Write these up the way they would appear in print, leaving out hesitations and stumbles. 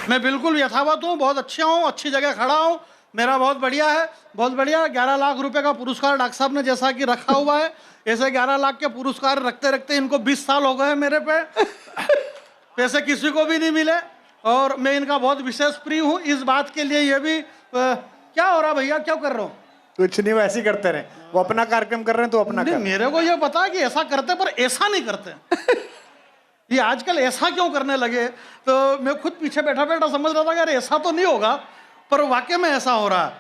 मैं बिल्कुल यथावत हूँ, बहुत अच्छा हूँ, अच्छी जगह खड़ा हूँ, मेरा बहुत बढ़िया है, बहुत बढ़िया। 11 लाख रुपए का पुरस्कार डॉक्टर साहब ने जैसा कि रखा हुआ है, ऐसे 11 लाख के पुरस्कार रखते रखते इनको 20 साल हो गए मेरे पे। पैसे किसी को भी नहीं मिले और मैं इनका बहुत विशेष प्रिय हूँ। इस बात के लिए ये भी क्या हो रहा भैया, क्या कर रहा हूँ? कुछ नहीं, वैसे ही करते रहे। वो अपना कार्यक्रम कर रहे हैं तो अपना कर। मेरे को ये पता है कि ऐसा करते, पर ऐसा नहीं करते। ये आजकल ऐसा क्यों करने लगे? तो मैं खुद पीछे बैठा बैठा समझ रहा था यार ऐसा तो नहीं होगा, पर वाकई में ऐसा हो रहा है।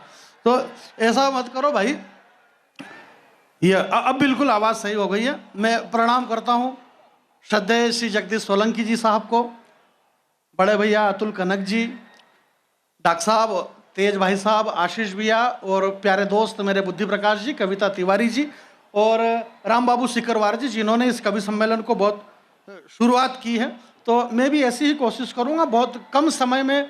तो ऐसा मत करो भाई। ये अब बिल्कुल आवाज़ सही हो गई है। मैं प्रणाम करता हूँ श्रद्धेय श्री जगदीश सोलंकी जी साहब को, बड़े भैया अतुल कनक जी, डॉक्टर साहब, तेज भाई साहब, आशीष भैया, और प्यारे दोस्त मेरे बुद्धि प्रकाश जी, कविता तिवारी जी और राम बाबू सिकरवार जी, जिन्होंने इस कवि सम्मेलन को बहुत शुरुआत की है। तो मैं भी ऐसी ही कोशिश करूँगा, बहुत कम समय में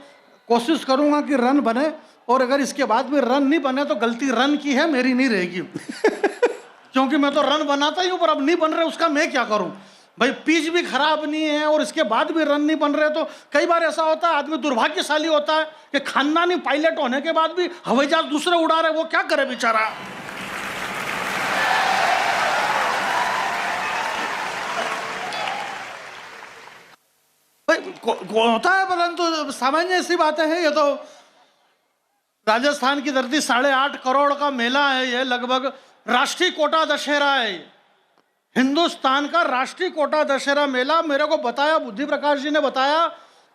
कोशिश करूँगा कि रन बने, और अगर इसके बाद भी रन नहीं बने तो गलती रन की है, मेरी नहीं रहेगी। क्योंकि मैं तो रन बनाता ही हूँ, पर अब नहीं बन रहे, उसका मैं क्या करूँ भाई? पिच भी खराब नहीं है और इसके बाद भी रन नहीं बन रहे। तो कई बार ऐसा होता है, आदमी दुर्भाग्यशाली होता है कि खानदानी पायलट होने के बाद भी हवाई जहाज दूसरे उड़ा रहे, वो क्या करे बेचारा। होता है, परंतु सामान्य ऐसी बातें हैं। ये तो राजस्थान की धरती 8.5 करोड़ का मेला है, ये लगभग राष्ट्रीय कोटा दशहरा है, हिंदुस्तान का राष्ट्रीय कोटा दशहरा मेला। मेरे को बताया, बुद्धि प्रकाश जी ने बताया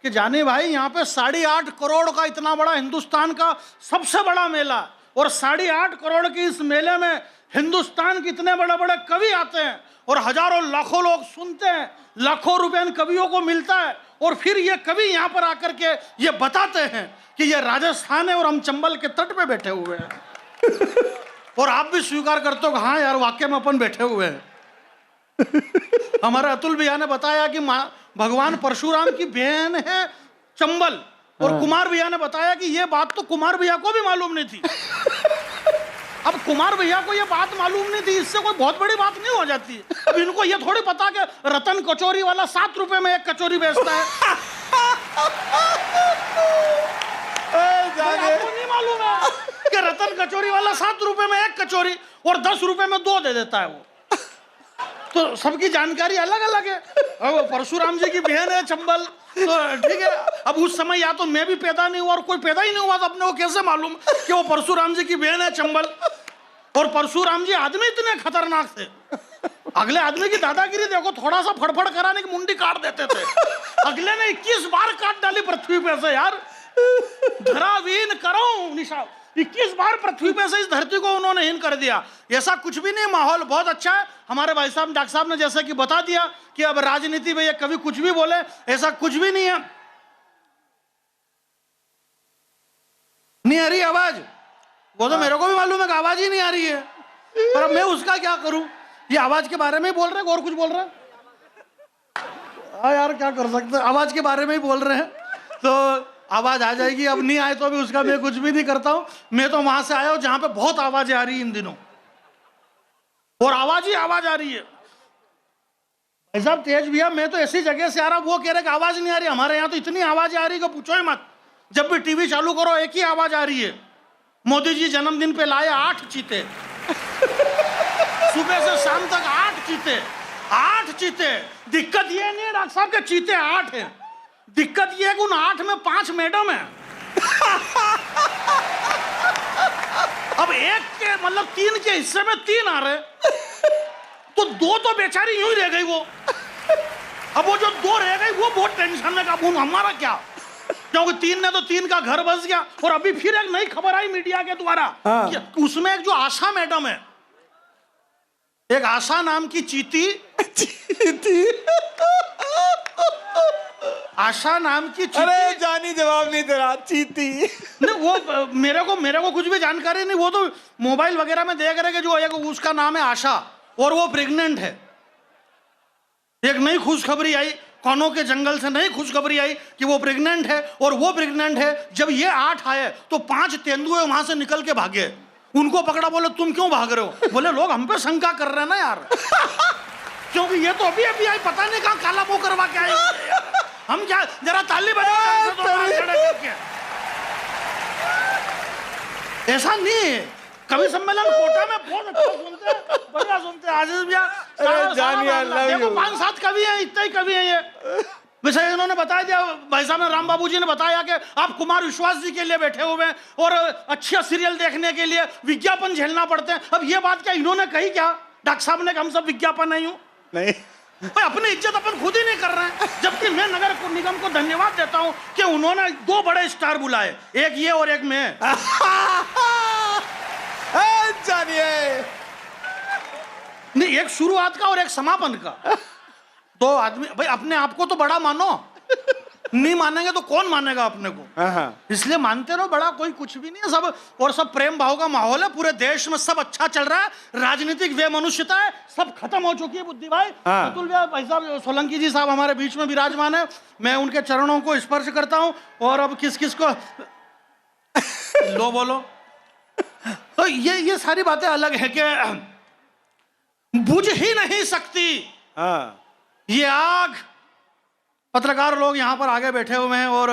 कि जानी भाई यहाँ पे 8.5 करोड़ का इतना बड़ा हिंदुस्तान का सबसे बड़ा मेला, और 8.5 करोड़ की इस मेले में हिंदुस्तान के इतने बड़े बड़े कवि आते हैं और हजारों लाखों लोग सुनते हैं, लाखों रुपए इन कवियों को मिलता है, और फिर ये कवि यहाँ पर आकर के ये बताते हैं कि ये राजस्थान है और हम चंबल के तट पे बैठे हुए हैं। और आप भी स्वीकार करते हो हाँ यार वाकई में अपन बैठे हुए हैं। हमारे अतुल भैया ने बताया कि भगवान परशुराम की बहन है चंबल, और कुमार भैया ने बताया कि ये बात तो कुमार भैया को भी मालूम नहीं थी। अब कुमार भैया को ये बात मालूम नहीं थी, इससे कोई बहुत बड़ी बात नहीं हो जाती। अब इनको ये थोड़ी पता कि रतन कचौरी वाला 7 रुपए में एक कचौरी बेचता है। आपको नहीं मालूम है कि रतन कचौरी वाला 7 रुपए में एक कचौरी और 10 रुपए में 2 दे देता है वो। तो सबकी जानकारी अलग अलग है। अब परशुराम जी की बहन है चंबल, तो ठीक है। अब उस समय या तो मैं भी पैदा नहीं हुआ और कोई पैदा ही नहीं हुआ, तो अपने को कैसे मालूम कि वो परशुराम जी की बहन है चंबल। और परशुराम जी आदमी इतने खतरनाक थे, अगले आदमी की दादागिरी देखो, थोड़ा सा फड़फड़ कराने की मुंडी काट देते थे। अगले ने 21 बार काट डाली पृथ्वी पे से यार। धरावीन करो निशा, 21 बार पृथ्वी पे से इस धरती को उन्होंने हीन कर दिया। ऐसा कुछ भी नहीं, माहौल बहुत अच्छा है। हमारे भाई साहब डॉक्टर साहब ने जैसे कि बता दिया कि अब राजनीति में ये कभी कुछ भी बोले, ऐसा कुछ भी नहीं है। नहीं आ रही आवाज, वो तो मेरे को भी मालूम है कि आवाज ही नहीं आ रही है, पर अब मैं उसका क्या करूं? ये आवाज के बारे में ही बोल रहे हैं और कुछ बोल रहे हैं? हाँ यार क्या कर सकते हैं, आवाज के बारे में ही बोल रहे हैं, तो आवाज आ जाएगी। अब नहीं आए तो अभी उसका मैं कुछ भी नहीं करता हूं। मैं तो वहां से आया हूं जहां पे बहुत आवाजें आ रही है इन दिनों, और आवाज ही आवाज आ रही है। भाई साहब तेज भैया, मैं तो ऐसी जगह से आ रहा हूं, वो कह रहे कि आवाज नहीं आ रही। हमारे यहाँ तो इतनी आवाज आ रही है कि पूछो ही मत। जब भी टीवी चालू करो एक ही आवाज आ रही है। मोदी जी जन्मदिन पे लाए 8 चीते, सुबह से शाम तक 8 चीते, 8 चीते। दिक्कत ये नहीं है डॉक्टर साहब के चीते 8 हैं, दिक्कत ये है कि उन 8 में 5 मैडम है। अब एक के मतलब 3 के हिस्से में 3 आ रहे, तो 2 तो बेचारी यूं ही रह गई वो। अब वो जो 2 रह गई वो बहुत टेंशन में, अब हमारा क्या, क्योंकि 3 ने तो 3 का घर बस गया। और अभी फिर एक नई खबर आई मीडिया के द्वारा, उसमें एक जो आशा मैडम है, एक आशा नाम की चीती, आशा नाम की चीती। अरे जानी जवाब नहीं दे रहा, चीती नहीं वो मेरे को कुछ भी जानकारी नहीं। वो तो मोबाइल वगैरह में देख रहे कि जो एक उसका नाम है आशा, और वो प्रेग्नेंट है। एक नई खुशखबरी आई, कानों के जंगल से नई खुशखबरी आई कि वो प्रेग्नेंट है, और वो प्रेग्नेंट है। जब ये 8 आए तो 5 तेंदुए वहां से निकल के भागे। उनको पकड़ा, बोले तुम क्यों भाग रहे हो? बोले लोग हम पे शंका कर रहे हैं ना यार, क्योंकि ये तो अभी अभी आई, पता नहीं कहाँ काला मुंह करवा के आई। हम क्या, जरा ताली बजाओ। ऐसा नहीं है। कवि सम्मेलन कोटा में बहुत अच्छा सुनते हैं, बढ़िया सुनते हैं। आशीष भैया देखो 5-7 कवि हैं, इतने ही कवि हैं ये। वैसे इन्होंने बता दिया, भाई साहब ने, राम बाबू जी ने बताया कि आप कुमार विश्वास जी के लिए बैठे हुए हैं और अच्छे सीरियल देखने के लिए विज्ञापन झेलना पड़ते हैं। अब ये बात क्या इन्होंने कही क्या? डॉक्टर साहब ने, हम सब विज्ञापन नहीं हूँ। नहीं भाई अपनी इज्जत अपन खुद ही नहीं कर रहे हैं। जबकि मैं नगर निगम को धन्यवाद देता हूं कि उन्होंने 2 बड़े स्टार बुलाए, एक ये और एक मैं। जानिए नहीं, एक शुरुआत का और एक समापन का। 2 आदमी। भाई अपने आप को तो बड़ा मानो, नहीं मानेंगे तो कौन मानेगा अपने को? इसलिए मानते रहो बड़ा, कोई कुछ भी नहीं है सब। और सब प्रेम भाव का माहौल है, पूरे देश में सब अच्छा चल रहा है। राजनीतिक वे मनुष्यता है सब खत्म हो चुकी है। बुद्धि भाई, अतुल भाई साहब, सोलंकी जी साहब हमारे बीच में विराजमान है। मैं उनके चरणों को स्पर्श करता हूं। और अब किस किस को लो बोलो। तो ये सारी बातें अलग है कि बुझ ही नहीं सकती ये आग। पत्रकार लोग यहाँ पर आगे बैठे हुए हैं और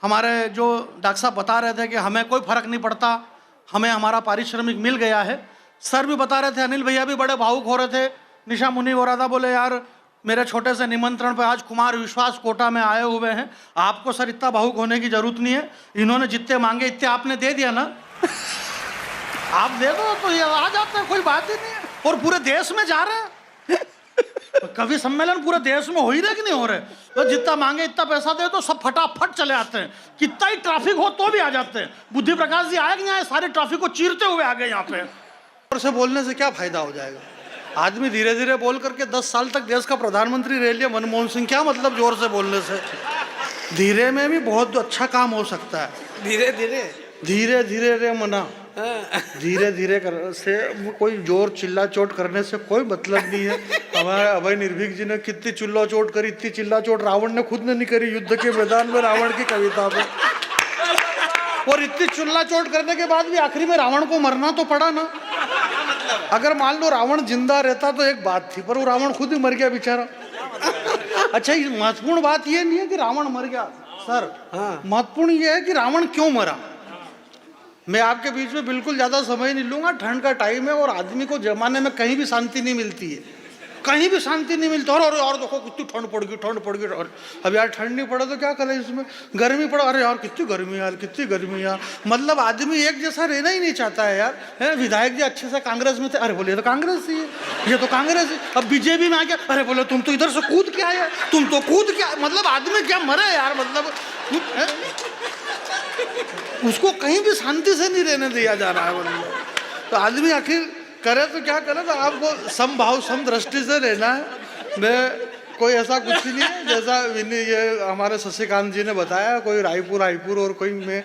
हमारे जो डॉक्टर साहब बता रहे थे कि हमें कोई फर्क नहीं पड़ता, हमें हमारा पारिश्रमिक मिल गया है। सर भी बता रहे थे, अनिल भैया भी बड़े भावुक हो रहे थे। निशा मुनि हो रहा था, बोले यार मेरे छोटे से निमंत्रण पे आज कुमार विश्वास कोटा में आए हुए हैं, आपको सर इतना भावुक होने की जरूरत नहीं है। इन्होंने जितने मांगे इतने आपने दे दिया ना, आप दे दो तो ये आ जाते हैं, कोई बात ही नहीं है। और पूरे देश में जा रहे हैं। कवि सम्मेलन पूरे देश में हो ही रहे कि नहीं हो रहे? तो जितना मांगे इतना पैसा दे तो सब फटाफट चले आते हैं। कितना ही ट्रैफिक हो तो भी आ जाते हैं। बुद्धि प्रकाश जी आए कि नहीं आए, सारे ट्रैफिक को चीरते हुए आ गए यहाँ पे। और से बोलने से क्या फायदा हो जाएगा? आदमी धीरे धीरे बोल करके 10 साल तक देश का प्रधानमंत्री रह लिया मनमोहन सिंह, क्या मतलब जोर से बोलने से? धीरे में भी बहुत अच्छा काम हो सकता है। धीरे धीरे धीरे धीरे रे मना, धीरे धीरे कर से कोई जोर चिल्ला चोट करने से कोई मतलब नहीं है। हमारे अभय निर्भीक जी ने कितनी चिल्ला चोट करी, इतनी चिल्ला चोट रावण ने खुद ने नहीं करी युद्ध के मैदान में रावण की कविता पे। और इतनी चिल्ला चोट करने के बाद भी आखिरी में रावण को मरना तो पड़ा ना। अगर मान लो रावण जिंदा रहता तो एक बात थी, पर वो रावण खुद ही मर गया बेचारा। अच्छा, महत्वपूर्ण बात ये नहीं है कि रावण मर गया सर, महत्वपूर्ण ये है कि रावण क्यों मरा। मैं आपके बीच में बिल्कुल ज्यादा समय नहीं लूंगा, ठंड का टाइम है और आदमी को जमाने में कहीं भी शांति नहीं मिलती है, कहीं भी शांति नहीं मिलती। और देखो कितनी ठंड पड़ गई। और अब यार ठंड नहीं पड़े तो क्या करें, इसमें गर्मी पड़ा, अरे यार कितनी गर्मी यार। मतलब आदमी एक जैसा रहना ही नहीं चाहता है यार। है विधायक जी अच्छे से कांग्रेस में थे, अरे बोले तो कांग्रेस ही है, ये तो कांग्रेस है। अब बीजेपी में आ गया, अरे बोले तुम तो इधर से कूद के आए, तुम तो कूद के। मतलब आदमी क्या मरे यार, मतलब उसको कहीं भी शांति से नहीं रहने दिया जा रहा है। मतलब तो आदमी आखिर करे तो क्या करे, तो आपको समभाव सम दृष्टि से रहना है। मैं कोई ऐसा कुछ ही नहीं है जैसा ये हमारे शशिकांत जी ने बताया, कोई रायपुर और कोई मैं,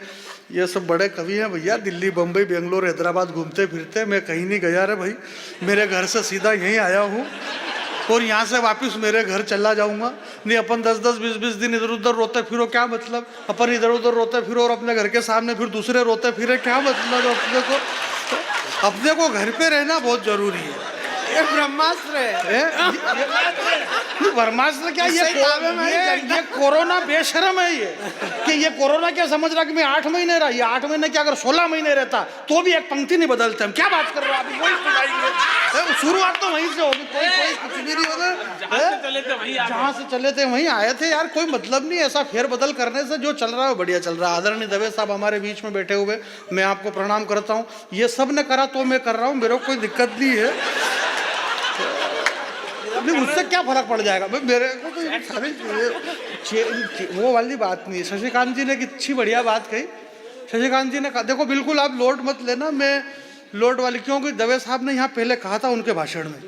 ये सब बड़े कवि हैं भैया, दिल्ली बम्बई बेंगलोर हैदराबाद घूमते फिरते। मैं कहीं नहीं गया रे भाई, मेरे घर से सीधा यहीं आया हूँ और यहाँ से वापस मेरे घर चला जाऊंगा। नहीं अपन 10-10 20-20 दिन इधर उधर रोते फिरो, क्या मतलब? अपन इधर उधर रोते फिरो और अपने घर के सामने फिर दूसरे रोते फिरे, क्या मतलब? अपने को घर पे रहना बहुत जरूरी है। ये ब्रह्मास्त्र है। ब्रह्मास्त्र क्या, ये कोरोना बेशरम है ये, कि ये कोरोना क्या समझ रहा कि मैं 8 महीने रहा, ये 8 महीने क्या अगर 16 महीने रहता तो भी एक पंक्ति नहीं बदलते हम। क्या बात कर रहे हो आप? वही सुनाएंगे, शुरुआत तो वहीं से होगी, कोई कुछ भी नहीं होगा। जहाँ से चले थे वहीं आए थे यार, कोई मतलब नहीं ऐसा फेर बदल करने से। जो चल रहा है बढ़िया चल रहा है। आदरणीय दवे साहब हमारे बीच में बैठे हुए, मैं आपको प्रणाम करता हूँ। ये सब ने करा तो मैं कर रहा हूँ, मेरे को कोई दिक्कत नहीं है। उससे क्या फर्क पड़ जाएगा मेरे को, तो सारी वो वाली बात नहीं है। शशिकांत जी ने अच्छी बढ़िया बात कही। शशिकांत जी ने कहा, देखो बिल्कुल आप लोड मत लेना, मैं लोड वाली, क्योंकि दवे साहब ने यहाँ पहले कहा था उनके भाषण में,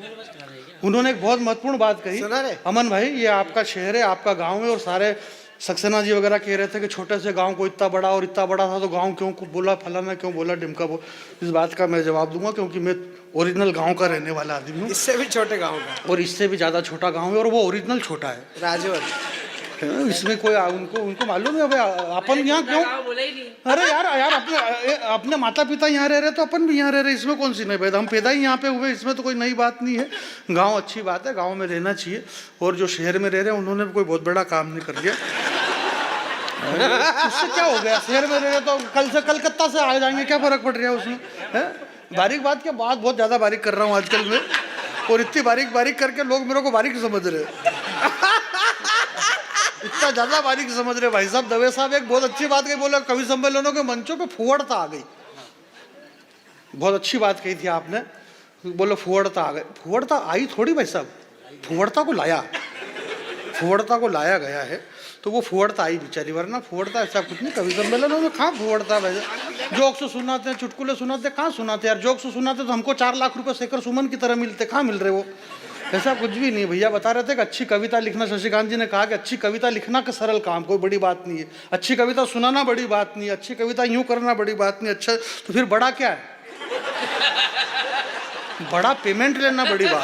उन्होंने एक बहुत महत्वपूर्ण बात कही। अमन भाई, ये आपका शहर है, आपका गाँव है, और सारे सक्सेना जी वगैरह कह रहे थे कि छोटे से गांव को इतना बड़ा और इतना बड़ा था तो गांव क्यों बोला, फलाना क्यों बोला, डिमका बोल। इस बात का मैं जवाब दूंगा क्योंकि मैं ओरिजिनल गांव का रहने वाला आदमी हूँ। इससे भी छोटे गांव का, और इससे भी ज़्यादा छोटा गांव है, और वो ओरिजिनल छोटा है, राजवंश। इसमें कोई उनको मालूम है। अपन यहाँ क्यों, अरे यार अपने माता पिता यहाँ रह रहे तो अपन भी यहाँ रह रहे, इसमें कौन सी नई बात? हम पैदा ही यहाँ पे हुए, इसमें तो कोई नई बात नहीं है। गाँव अच्छी बात है, गाँव में रहना चाहिए। और जो शहर में रह रहे हैं उन्होंने भी कोई बहुत बड़ा काम नहीं कर दिया। उससे क्या हो गया, शहर में रहे तो कल से कलकत्ता से आ जाएंगे, क्या फर्क पड़ रहा है उसमें, है? बारीक बात क्या, बात बहुत ज्यादा बारीक कर रहा हूँ आजकल मैं, और इतनी बारीक बारीक करके लोग मेरे को बारीक समझ रहे हैं। इतना ज्यादा बारीक समझ रहे भाई साहब। दवे साहब एक बहुत अच्छी बात कही, बोला कवि सम्मेलनों के मंचों पे फुहड़ता आ गई। बहुत अच्छी बात कही थी आपने, बोलो फुहड़ता आ गई। फुहड़ता आई थोड़ी भाई साहब, फुहड़ता को लाया गया है, तो वो फुहड़ता आई बेचारी, वरना फुहड़ता ऐसा कुछ नहीं। कवि सम्मेलनों में कहाँ फुहड़ता भाई, जोक्स सुनाते हैं, चुटकुले सुनाते, कहाँ सुनाते यार। जोक्स सुनाते तो हमको 4 लाख रुपए शेखर सुमन की तरह मिलते, कहाँ मिल रहे वो, ऐसा कुछ भी नहीं। भैया बता रहे थे कि अच्छी कविता लिखना, शशिकांत जी ने कहा कि अच्छी कविता लिखना का सरल काम, कोई बड़ी बात नहीं है। अच्छी कविता सुनाना बड़ी बात नहीं है, अच्छी कविता यूं करना बड़ी बात नहीं। अच्छा तो फिर बड़ा क्या है, बड़ा पेमेंट लेना बड़ी बात।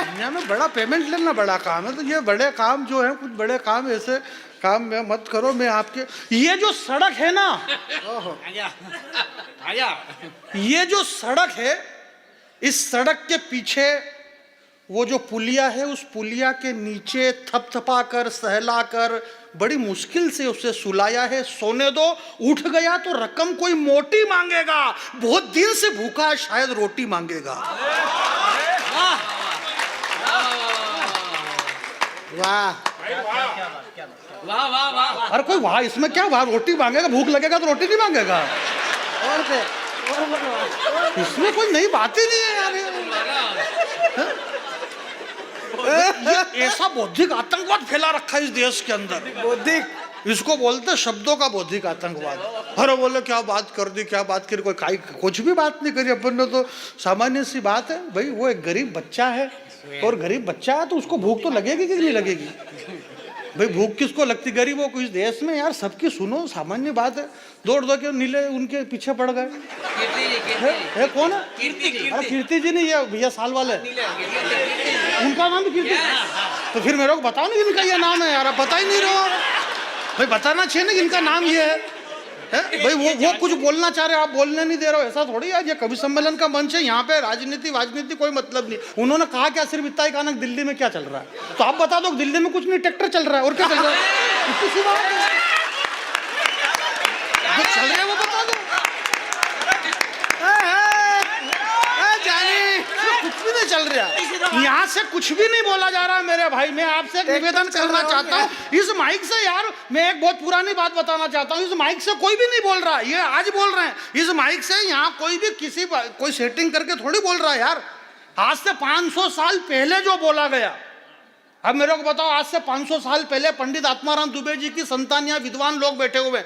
दुनिया में बड़ा पेमेंट लेना बड़ा काम है। तो ये बड़े काम जो है, कुछ बड़े काम ऐसे काम में मत करो। मैं आपके ये जो सड़क है ना, ये जो सड़क है, इस सड़क के पीछे वो जो पुलिया है, उस पुलिया के नीचे थपथपा कर सहला कर बड़ी मुश्किल से उसे सुलाया है। सोने दो, उठ गया तो रकम कोई मोटी मांगेगा, बहुत दिन से भूखा है शायद रोटी मांगेगा। वाह वाह वाह वाह। अरे कोई वाह इसमें क्या, वाह रोटी मांगेगा, भूख लगेगा तो रोटी नहीं मांगेगा, इसमें कोई नई बात ही नहीं है यार। ये ऐसा बौद्धिक आतंकवाद फैला रखा है इस देश के अंदर, बौद्धिक, इसको बोलते शब्दों का बौद्धिक आतंकवाद। अरे बोले क्या बात कर दी, क्या बात करी, कोई कुछ भी बात नहीं करी अपन ने, तो सामान्य सी बात है भाई। वो एक गरीब बच्चा है, और गरीब बच्चा है तो उसको भूख तो लगेगी कि नहीं लगेगी भाई। भूख किसको लगती, गरीबों को इस देश में यार। सबकी सुनो, सामान्य बात है। दौड़ दौड़ के नीले उनके पीछे पड़ गए। है कौन है, अरे कीर्ति जी नहीं, ये भैया साल वाले, उनका नाम भी कीर्ति। तो फिर मेरे को बताओ ना इनका ये नाम है यार, आप बता ही नहीं रहे हो भाई। बताना चाहिए ना इनका नाम ये है भाई। वो कुछ बोलना चाह रहे हो, आप बोलने नहीं दे रहे हो, ऐसा थोड़ी है। ये कवि सम्मेलन का मंच है, यहाँ पे राजनीति कोई मतलब नहीं। उन्होंने कहा क्या, सिर्फ इतना ही कहा ना दिल्ली में क्या चल रहा है, तो आप बता दो दिल्ली में कुछ नहीं, ट्रैक्टर चल रहा है, और क्या चल रहा है, इतनी सी बात है। जो चल रहा है वो बता दो। कुछ भी नहीं चल रहा, यहाँ से कुछ भी नहीं बोला जा रहा है मेरे भाई। मैं आपसे एक निवेदन करना चाहता हूँ, इस माइक से यार, मैं एक बहुत पुरानी बात बताना चाहता हूँ। इस माइक से कोई भी नहीं बोल रहा, ये आज बोल रहे हैं। इस माइक से यहाँ कोई भी कोई सेटिंग करके थोड़ी बोल रहा है यार। आज से 500 साल पहले जो बोला गया, अब मेरे को बताओ, आज से 500 साल पहले पंडित आत्माराम दुबे जी की संतान, यहाँ विद्वान लोग बैठे हुए,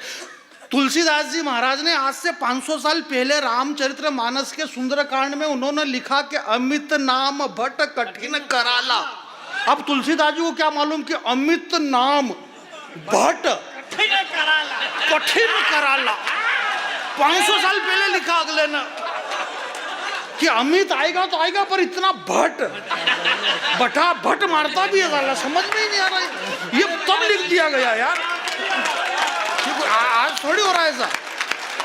तुलसीदास जी महाराज ने आज से 500 साल पहले रामचरित्र मानस के सुंदरकांड में उन्होंने लिखा कि अमित नाम भट्ट कठिन कराला। अब तुलसीदास जी को क्या मालूम कि अमित नाम भट्ट कठिन कराला 500 साल पहले लिखा अगले ने, कि अमित आएगा तो आएगा, पर इतना भट्ट बटा भट्ट मारता भी है साला, समझ में ही नहीं आ रहा। ये तब लिख दिया गया यार, आज थोड़ी हो रहा है ऐसा,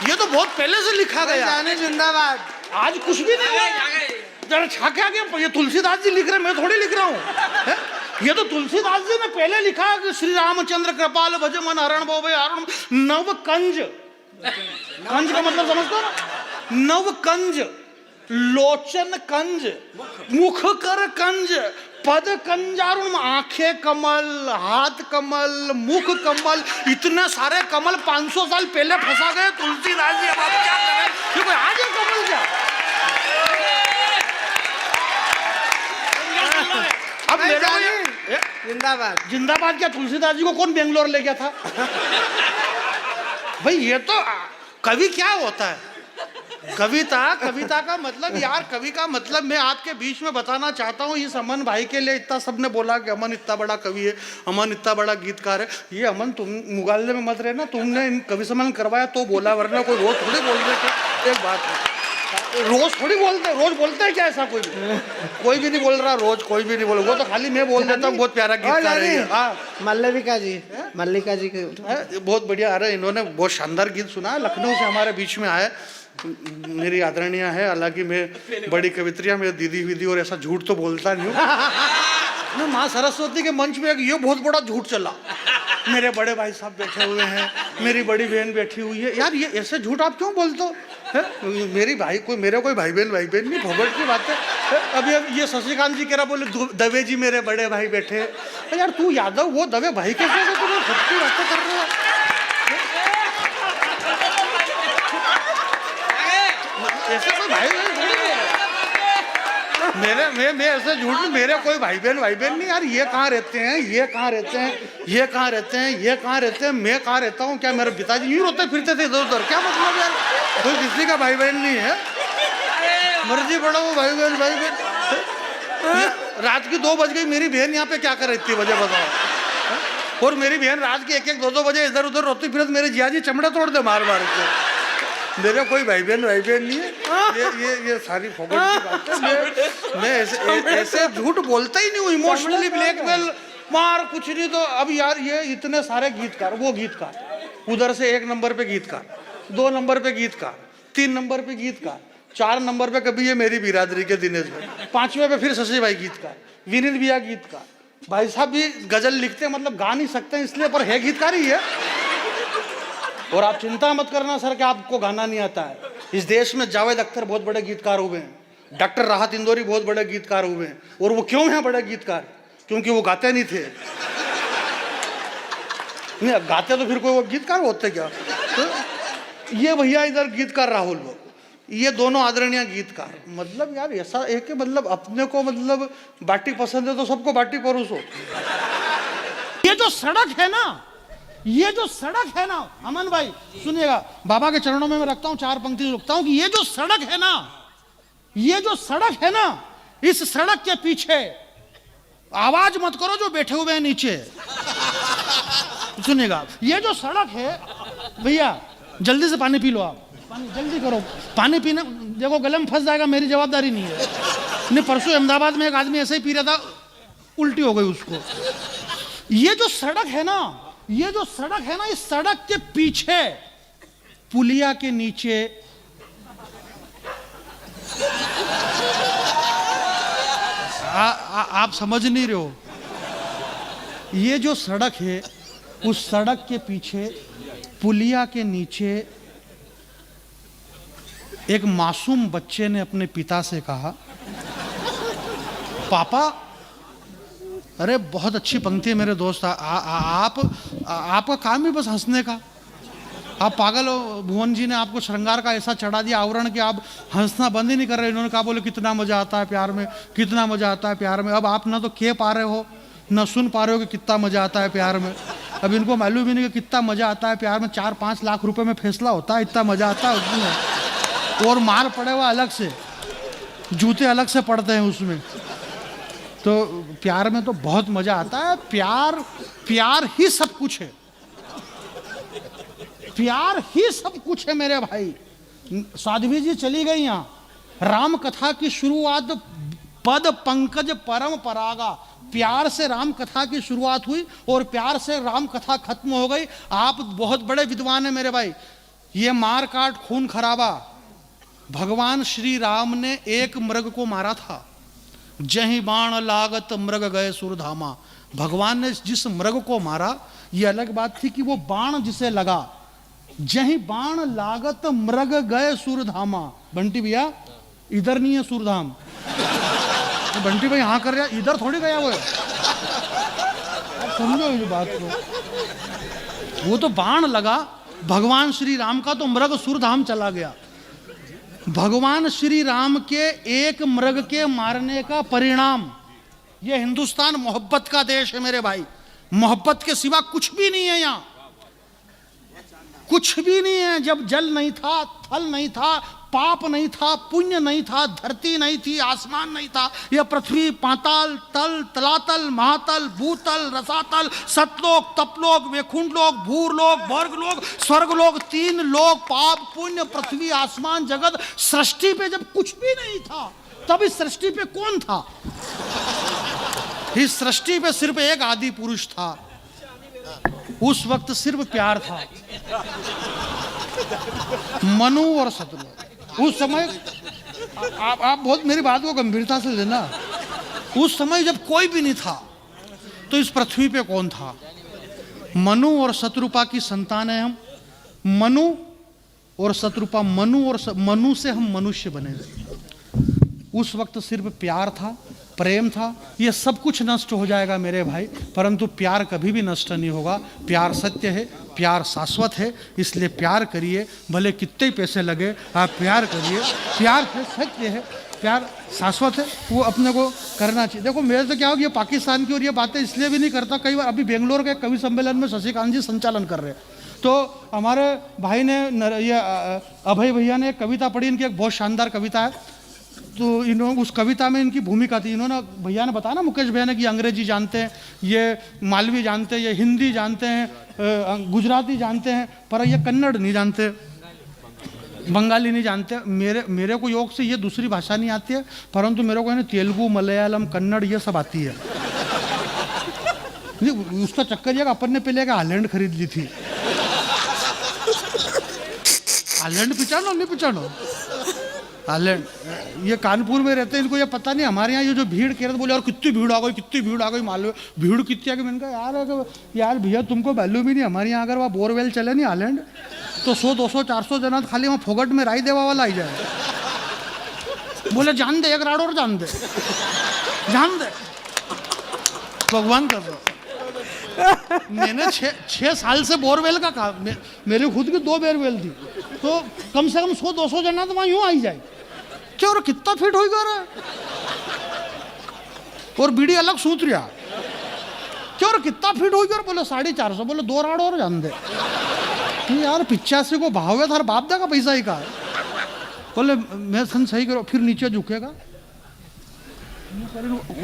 ये तो बहुत पहले से लिखा गया। जिंदाबाद। आज कुछ भी नहीं हुआ, जरा छाके आ गया। ये तुलसीदास जी लिख रहे, मैं थोड़ी लिख रहा हूँ। ये तो तुलसीदास जी ने पहले लिखा कि श्री रामचंद्र कृपाल भज मन हरण बोवे हरण नव कंज। कंज का मतलब समझते हो ना, नव कंज, लोचन कंज, मुख कर कंज, पद कंजारुण, आंखें कमल, हाथ कमल, मुख कमल, इतने सारे कमल 500 साल पहले फंसा गए तुलसीदास जी। अब आप क्या करें, क्योंकि आज ये कमल क्या, अब मेरे को जिंदाबाद। जिंदाबाद क्या, तुलसीदास जी को कौन बेंगलोर ले गया था भाई। ये तो कवि क्या होता है, कविता का मतलब यार, कवि का मतलब मैं आपके बीच में बताना चाहता हूँ। इस अमन भाई के लिए इतना सबने बोला कि अमन इतना बड़ा कवि है, अमन इतना बड़ा गीतकार है। ये अमन तुम मुगालने में मत रहना, तुमने इन कवि सम्मेलन करवाया तो बोला, वरना कोई रोज थोड़ी बोल रहे थे। एक बात है, रोज थोड़ी बोलते, रोज बोलते हैं क्या ऐसा, कोई भी नहीं बोल रहा रोज, कोई भी नहीं बोल, वो तो खाली मैं बोल देता हूँ। बहुत प्यारा गीतकार है। हाँ, मल्लिका जी के बहुत बढ़िया। अरे इन्होंने बहुत शानदार गीत सुना, लखनऊ से हमारे बीच में आए, मेरी आदरणीय है। हालांकि मैं बड़ी कवित्रियाँ, मेरी दीदी विदी और ऐसा झूठ तो बोलता नहीं हूँ, मैं माँ सरस्वती के मंच में एक ये बहुत बड़ा झूठ चला, मेरे बड़े भाई साहब बैठे हुए हैं, मेरी बड़ी बहन बैठी हुई है। यार ये ऐसे झूठ आप क्यों बोलते हो? मेरी भाई कोई मेरे कोई भाई बहन नहीं, भगवत की बात है। अभी ये शशिकांत जी कह रहा, बोले दवे जी मेरे बड़े भाई बैठे। यार तू यादव, वो दवे भाई कैसे हो? तुम खुद की बातें कर रहे हो। ऐसे कोई भाई मैं ऐसे झूठ नहीं, मेरे कोई भाई बहन नहीं। यार ये कहाँ रहते हैं, ये कहाँ रहते हैं, ये कहाँ रहते हैं, ये कहाँ रहते हैं, मैं कहाँ रहता हूँ? क्या मेरे पिताजी यूँ रोते फिरते थे इधर उधर? क्या मतलब यार, कोई किसी का भाई बहन नहीं है, मर्जी पड़ा वो भाई बहन। रात की 2 बज गई, मेरी बहन यहाँ पे क्या कर रही थी वजह बताओ? और मेरी बहन रात की 1-1, 2-2 बजे इधर उधर रोती फिर मेरे जियाजी चमड़े तोड़ दे मार के। मेरे कोई भाई बहन नहीं है। ये सारी फोकट की बात है। मैं ऐसे झूठ बोलता ही नहीं हूँ। इमोशनली ब्लैकमेल मार कुछ नहीं। तो अब यार ये इतने सारे गीतकार, वो गीतकार उधर से 1 नंबर पे गीतकार, 2 नंबर पे गीतकार, 3 नंबर पे गीतकार, 4 नंबर पे कभी ये मेरी बिरादरी के दिनेश भाई, 5वें पे फिर शशि भाई गीतकार, विनीत भैया गीतकार। भाई साहब भी गजल लिखते हैं, मतलब गा नहीं सकते इसलिए, पर है गीतकार ही है। और आप चिंता मत करना सर कि आपको गाना नहीं आता है। इस देश में जावेद अख्तर बहुत बड़े गीतकार हुए हैं, डॉक्टर राहत इंदौरी बहुत बड़े गीतकार हुए हैं। और वो क्यों हैं बड़े गीतकार? क्योंकि वो गाते नहीं थे। नहीं गाते तो फिर कोई वो गीतकार होते क्या? तो ये भैया इधर गीतकार राहुल, ये दोनों आदरणीय गीतकार। मतलब यार ऐसा है कि मतलब अपने को मतलब बाटी पसंद है तो सबको बाटी परोसो। ये जो सड़क है ना, ये जो सड़क है ना अमन भाई सुनिएगा, बाबा के चरणों में मैं रखता हूं, 4 पंक्ति रुकता हूं कि ये जो सड़क है ना, ये जो सड़क है ना, इस सड़क के पीछे आवाज मत करो जो बैठे हुए हैं नीचे। सुनिएगा, ये जो सड़क है भैया, जल्दी से पानी पी लो आप, पानी जल्दी करो, पानी पीना। देखो गले में फंस जाएगा, मेरी जवाबदारी नहीं है। नहीं परसों अहमदाबाद में एक आदमी ऐसे ही पी रहा था, उल्टी हो गई उसको। ये जो सड़क है ना, ये जो सड़क है ना, इस सड़क के पीछे पुलिया के नीचे आप समझ नहीं रहे हो। ये जो सड़क है, उस सड़क के पीछे पुलिया के नीचे एक मासूम बच्चे ने अपने पिता से कहा, पापा, अरे बहुत अच्छी पंक्ति है मेरे दोस्त, आपका काम ही बस हंसने का। आप पागल हो, भुवन जी ने आपको श्रृंगार का ऐसा चढ़ा दिया आवरण कि आप हंसना बंद ही नहीं कर रहे। इन्होंने कहा, बोले कितना मजा आता है प्यार में, कितना मजा आता है प्यार में। अब आप ना तो कह पा रहे हो ना सुन पा रहे हो कि कितना मजा आता है प्यार में। अब इनको मालूम ही नहीं कि कितना मजा आता है प्यार में। 4-5 लाख रुपए में फैसला होता है, इतना मजा आता है उसमें। और मार पड़े हुआ अलग से, जूते अलग से पड़ते हैं उसमें। तो प्यार में तो बहुत मजा आता है। प्यार ही सब कुछ है, प्यार ही सब कुछ है मेरे भाई। साध्वी जी चली गई यहाँ, राम कथा की शुरुआत पद पंकज परम परागा, प्यार से राम कथा की शुरुआत हुई और प्यार से राम कथा खत्म हो गई। आप बहुत बड़े विद्वान हैं मेरे भाई। ये मार काट खून खराबा, भगवान श्री राम ने एक मृग को मारा था, जहीं बाण लागत मृग गए सुरधामा। भगवान ने जिस मृग को मारा, ये अलग बात थी कि वो बाण जिसे लगा, जहीं बाण लागत मृग गए सुरधामा। बंटी भैया इधर नहीं है सुरधाम, तो बंटी भाई हाँ कर रहा, इधर थोड़ी गया वो है। समझो इस बात को, वो तो बाण लगा भगवान श्री राम का, तो मृग सुरधाम चला गया। भगवान श्री राम के एक मृग के मारने का परिणाम, ये हिंदुस्तान मोहब्बत का देश है मेरे भाई। मोहब्बत के सिवा कुछ भी नहीं है यहाँ, कुछ भी नहीं है। जब जल नहीं था, थल नहीं था, पाप नहीं था, पुण्य नहीं था, धरती नहीं थी, आसमान नहीं था, यह पृथ्वी, पाताल, तल, तलातल, महातल, भूतल, रसातल, सतलोक, तपलोक, वैकुंठ लोक, भूरलोक, भर्गलोक, स्वर्गलोक, 3 लोक, पाप पुण्य, पृथ्वी, आसमान, जगत, सृष्टि पे जब कुछ भी नहीं था, तब इस सृष्टि पे कौन था? इस सृष्टि पे सिर्फ एक आदि पुरुष था। उस वक्त सिर्फ प्यार था, मनु और सतलोक। उस समय आप बहुत मेरी बात को गंभीरता से लेना। उस समय जब कोई भी नहीं था तो इस पृथ्वी पे कौन था? मनु और शत्रुपा की संतान है हम। मनु और शत्रुपा, मनु से हम मनुष्य बने। उस वक्त सिर्फ प्यार था, प्रेम था। ये सब कुछ नष्ट हो जाएगा मेरे भाई, परंतु प्यार कभी भी नष्ट नहीं होगा। प्यार सत्य है, प्यार शाश्वत है, इसलिए प्यार करिए, भले कितने पैसे लगे, आप प्यार करिए। प्यार है, सत्य है, प्यार शाश्वत है, वो अपने को करना चाहिए। देखो मेरे तो क्या हो, ये पाकिस्तान की और ये बातें इसलिए भी नहीं करता। कई बार अभी बेंगलोर के कवि सम्मेलन में शशिकांत जी संचालन कर रहे हैं, तो हमारे भाई ने ये अभय भैया ने एक कविता पढ़ी, इनकी एक बहुत शानदार कविता है। तो इन्होंने उस कविता में इनकी भूमिका थी, इन्होंने भैया ने बताया ना, मुकेश भैया ने, कि अंग्रेजी जानते हैं, ये मालवी जानते हैं, ये हिंदी जानते हैं, गुजराती जानते हैं, पर ये कन्नड़ नहीं जानते, बंगाली नहीं जानते। मेरे को योग से ये दूसरी भाषा नहीं आती है, परंतु मेरे को है ना तेलुगु, मलयालम, कन्नड़ ये सब आती है। उसका चक्कर ये अपन ने पहले हालैंड खरीद ली थी। हालैंड पिछानो नहीं पिछानो, हालैंड। ये कानपुर में रहते हैं, इनको ये पता नहीं। हमारे यहाँ ये जो भीड़ कह रहे, बोले यार कितनी भीड़ आ गई, कितनी भीड़ आ गई, मालूम भीड़ कितनी आ गई। मैंने कहा यार भैया तुमको मालूम ही नहीं, हमारे यहाँ अगर वहाँ बोरवेल चले नहीं हालैंड, तो 100, 200, 400 जना खाली वहाँ फोगट में राई देवा वाला आई जाए। बोले जान दे, एक राड़ और जान दे, जान दे, भगवान कर दो। मैंने 6 साल से बोरवेल का काम, मेरे खुद की 2 बोरवेल थी, तो कम से कम 100-200 जना तो वहाँ यूँ आई जाए। क्या और कितना फिट हो गया, और बीड़ी अलग सूत रहा। क्या और कितना फिट हो गया, बोले 450, बोले 2 राड़ और जान दे। यार 85 को भाव है, थार बाप देगा पैसा ही का। बोले मैं सन सही करो, फिर नीचे झुकेगा,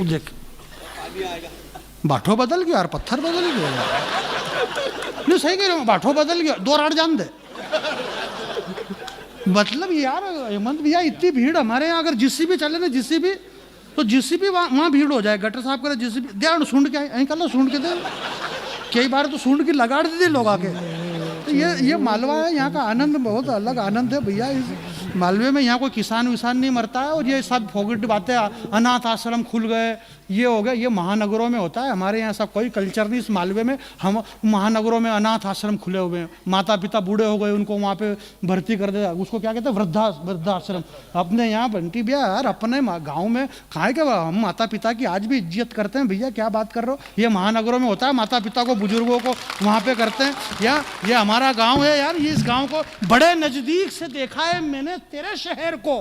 देख बाठो बदल गया यार, पत्थर बदल गया नहीं, सही कह रहे हो, बाठो बदल गया, 2 राड़ जान दे। मतलब यार हेमंत भैया इतनी भीड़ हमारे यहाँ, अगर जीसीबी चले ना, जीसीबी, तो जीसीबी वहाँ भीड़ हो जाए, गटर साफ करे जीसीबी, दे सूंढ के आई कर लो, सूंढ के दे। कई बार तो सूंढ की लगाड़ दी थी लोग आके। तो ये मालवा है, यहाँ का आनंद बहुत अलग आनंद है भैया। इस मालवे में यहाँ कोई किसान विसान नहीं मरता है, और ये सब फोगट बातें, अनाथ आश्रम खुल गए, ये हो गया, ये महानगरों में होता है। हमारे यहाँ ऐसा कोई कल्चर नहीं। इस मालवे में हम महानगरों में अनाथ आश्रम खुले हुए हैं, माता पिता बूढ़े हो गए, उनको वहाँ पे भर्ती कर दे, उसको क्या कहते हैं, वृद्धाश्रम। अपने यहाँ बंटी भैया यार, अपने गाँव में कहाँ के हम माता पिता की आज भी इज्जत करते हैं भैया, क्या बात कर रहे हो। ये महानगरों में होता है, माता पिता को, बुजुर्गों को वहाँ पे करते हैं। या ये हमारा गाँव है यार, ये इस गाँव को बड़े नज़दीक से देखा है मैंने, तेरे शहर को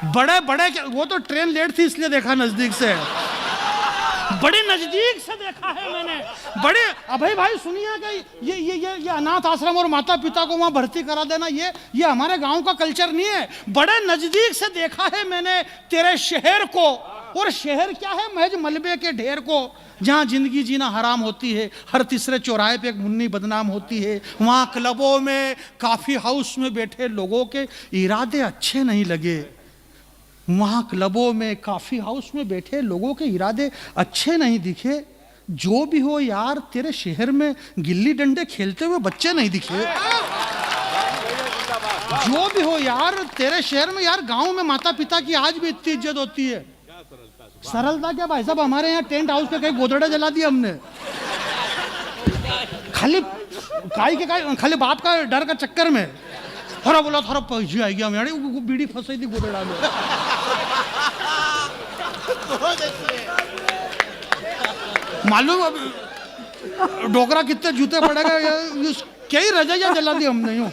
बड़े बड़े, वो तो ट्रेन लेट थी इसलिए देखा नजदीक से, बड़े नजदीक से देखा है मैंने। बड़े अभय भाई सुनिए कि ये अनाथ आश्रम और माता पिता को वहां भर्ती करा देना, ये हमारे गांव का कल्चर नहीं है। बड़े नजदीक से देखा है मैंने तेरे शहर को, और शहर क्या है, महज मलबे के ढेर को, जहाँ जिंदगी जीना हराम होती है। हर तीसरे चौराहे पे एक मुन्नी बदनाम होती है। वहाँ क्लबों में, काफी हाउस में बैठे लोगों के इरादे अच्छे नहीं लगे। वहाँ क्लबों में, काफी हाउस में बैठे लोगों के इरादे अच्छे नहीं दिखे। जो भी हो यार, तेरे शहर में गिल्ली डंडे खेलते हुए बच्चे नहीं दिखे। जो भी हो यार, तेरे शहर में यार, गांव में माता पिता की आज भी इतनी इज्जत होती है। सरलता क्या भाई साहब, हमारे यहाँ टेंट हाउस के कई गोदड़े जला दिए हमने, खाली बाप का डर का चक्कर में। थोड़ा बोला थोड़ा पैसे आई गया मेरे, बीड़ी फंसाई थी गोदड़ा में। मालूम डोकरा कितने जूते पड़ेगा, कई रजाइयाँ जला दी हमने यूँ